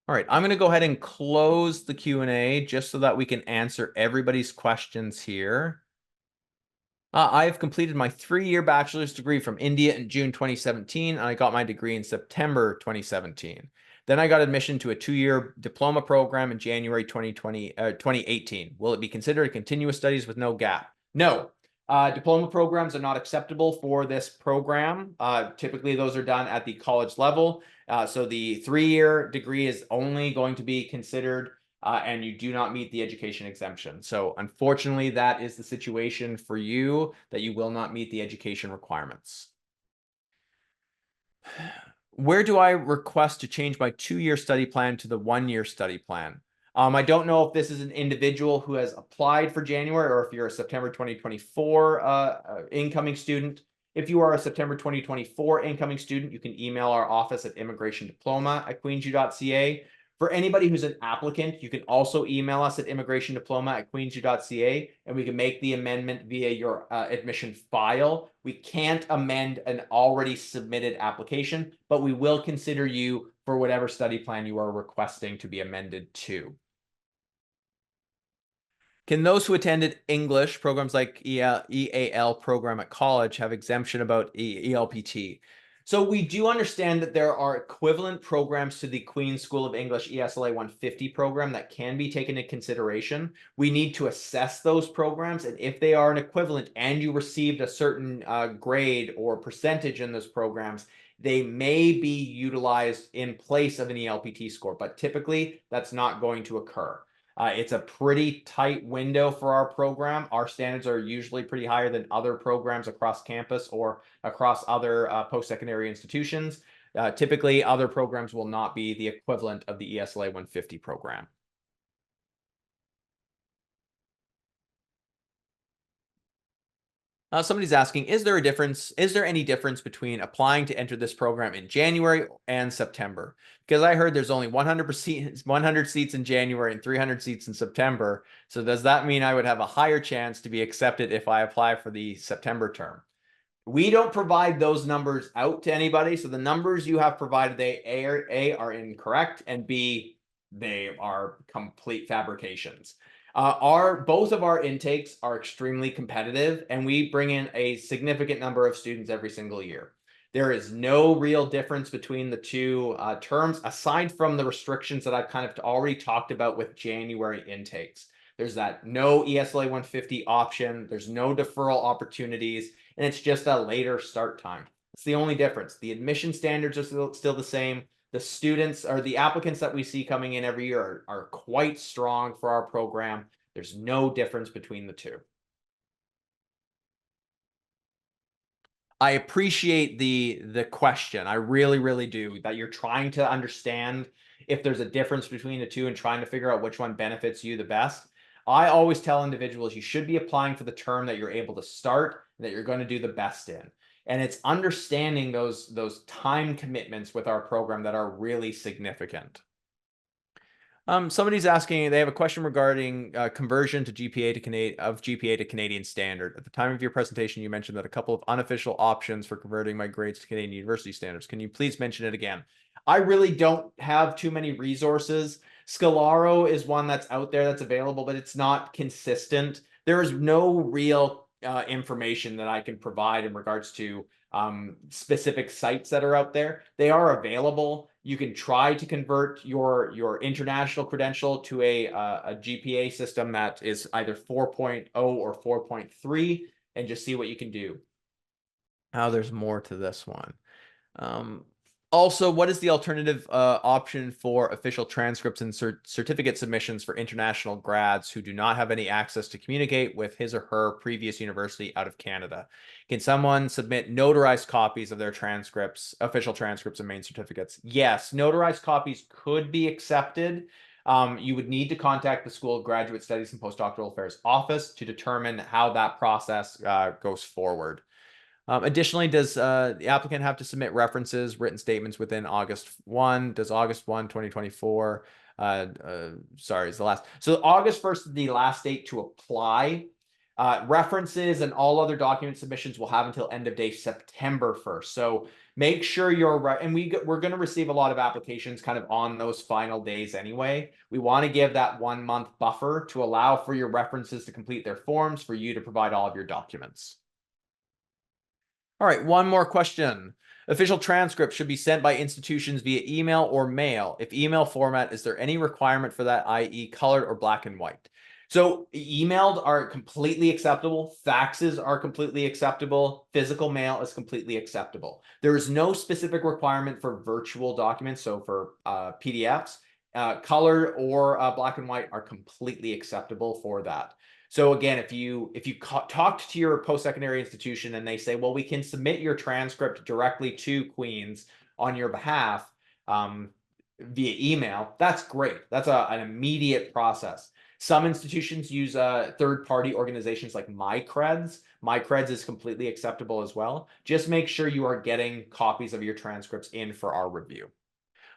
All right, I'm going to go ahead and close the Q&A just so that we can answer everybody's questions here. I have completed my 3-year bachelor's degree from India in June 2017, and I got my degree in September 2017. Then I got admission to a 2-year diploma program in January 2018. Will it be considered continuous studies with no gap? No. Diploma programs are not acceptable for this program. Typically, those are done at the college level. So the 3-year degree is only going to be considered and you do not meet the education exemption. So unfortunately, that is the situation for you, that you will not meet the education requirements. Where do I request to change my 2-year study plan to the 1-year study plan? I don't know if this is an individual who has applied for January or if you're a September 2024 incoming student. If you are a September 2024 incoming student, you can email our office at immigrationdiploma@queensu.ca. For anybody who's an applicant, you can also email us at immigrationdiploma@queensu.ca, and we can make the amendment via your admission file. We can't amend an already submitted application, but we will consider you for whatever study plan you are requesting to be amended to. Can those who attended English programs like EAL program at college have exemption about ELPT? So we do understand that there are equivalent programs to the Queen's School of English ESLA 150 program that can be taken into consideration. We need to assess those programs, and if they are an equivalent and you received a certain grade or percentage in those programs, they may be utilized in place of an ELPT score, but typically that's not going to occur. It's a pretty tight window for our program. Our standards are usually pretty higher than other programs across campus or across other post-secondary institutions. Typically, other programs will not be the equivalent of the ESLA 150 program. Somebody's asking, is there any difference between applying to enter this program in January and September? Because I heard there's only 100 seats in January and 300 seats in September. So does that mean I would have a higher chance to be accepted if I apply for the September term? We don't provide those numbers out to anybody. So the numbers you have provided, A, are incorrect, and B, they are complete fabrications. Both of our intakes are extremely competitive, and we bring in a significant number of students every single year. There is no real difference between the two terms, aside from the restrictions that I've kind of already talked about with January intakes. There's that no ESLA 150 option. There's no deferral opportunities, and it's just a later start time. It's the only difference. The admission standards are still the same. The students or the applicants that we see coming in every year are quite strong for our program. There's no difference between the two. I appreciate the question. I really, really do, that you're trying to understand if there's a difference between the two and trying to figure out which one benefits you the best. I always tell individuals you should be applying for the term that you're able to start, that you're going to do the best in. And it's understanding those time commitments with our program that are really significant. Somebody's asking, they have a question regarding conversion to GPA to Canadian standard. At the time of your presentation, you mentioned that a couple of unofficial options for converting my grades to Canadian university standards. Can you please mention it again? I really don't have too many resources. Scalaro is one that's out there that's available, but it's not consistent. There is no real information that I can provide in regards to specific sites that are out there. They are available. You can try to convert your international credential to a GPA system that is either 4.0 or 4.3 and just see what you can do. There's more to this one. Also, what is the alternative option for official transcripts and certificate submissions for international grads who do not have any access to communicate with his or her previous university out of Canada? Can someone submit notarized copies of their transcripts, official transcripts and main certificates? Yes, notarized copies could be accepted. You would need to contact the School of Graduate Studies and Postdoctoral Affairs office to determine how that process goes forward. Additionally, does the applicant have to submit references, written statements within August 1? Does August 1, 2024, sorry, is the last. So August 1st is the last date to apply. References and all other document submissions will have until end of day September 1st. So make sure and we're going to receive a lot of applications kind of on those final days anyway. We want to give that 1 month buffer to allow for your references to complete their forms, for you to provide all of your documents. All right, one more question. Official transcripts should be sent by institutions via email or mail. If email format, is there any requirement for that, i.e. colored or black and white? So emailed are completely acceptable. Faxes are completely acceptable. Physical mail is completely acceptable. There is no specific requirement for virtual documents. So for PDFs, color or black and white are completely acceptable for that. So again, if you talked to your post-secondary institution and they say, well, we can submit your transcript directly to Queen's on your behalf via email, that's great. That's an immediate process. Some institutions use third-party organizations like MyCreds. MyCreds is completely acceptable as well. Just make sure you are getting copies of your transcripts in for our review.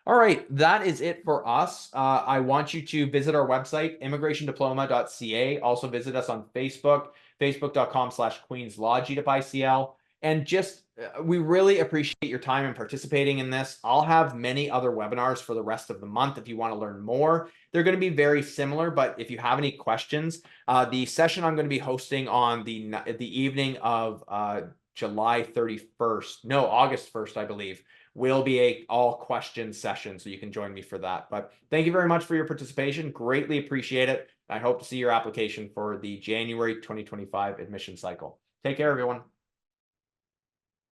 All right, that is it for us. I want you to visit our website, immigrationdiploma.ca. Also visit us on Facebook, facebook.com/QueensLaw GDipICL. And just, we really appreciate your time in participating in this. I'll have many other webinars for the rest of the month if you want to learn more. They're going to be very similar, but if you have any questions, the session I'm going to be hosting on the evening of July 31st, no, August 1st, I believe, will be a all question session, so you can join me for that. But thank you very much for your participation. Greatly appreciate it. I hope to see your application for the January 2025 admission cycle. Take care, everyone.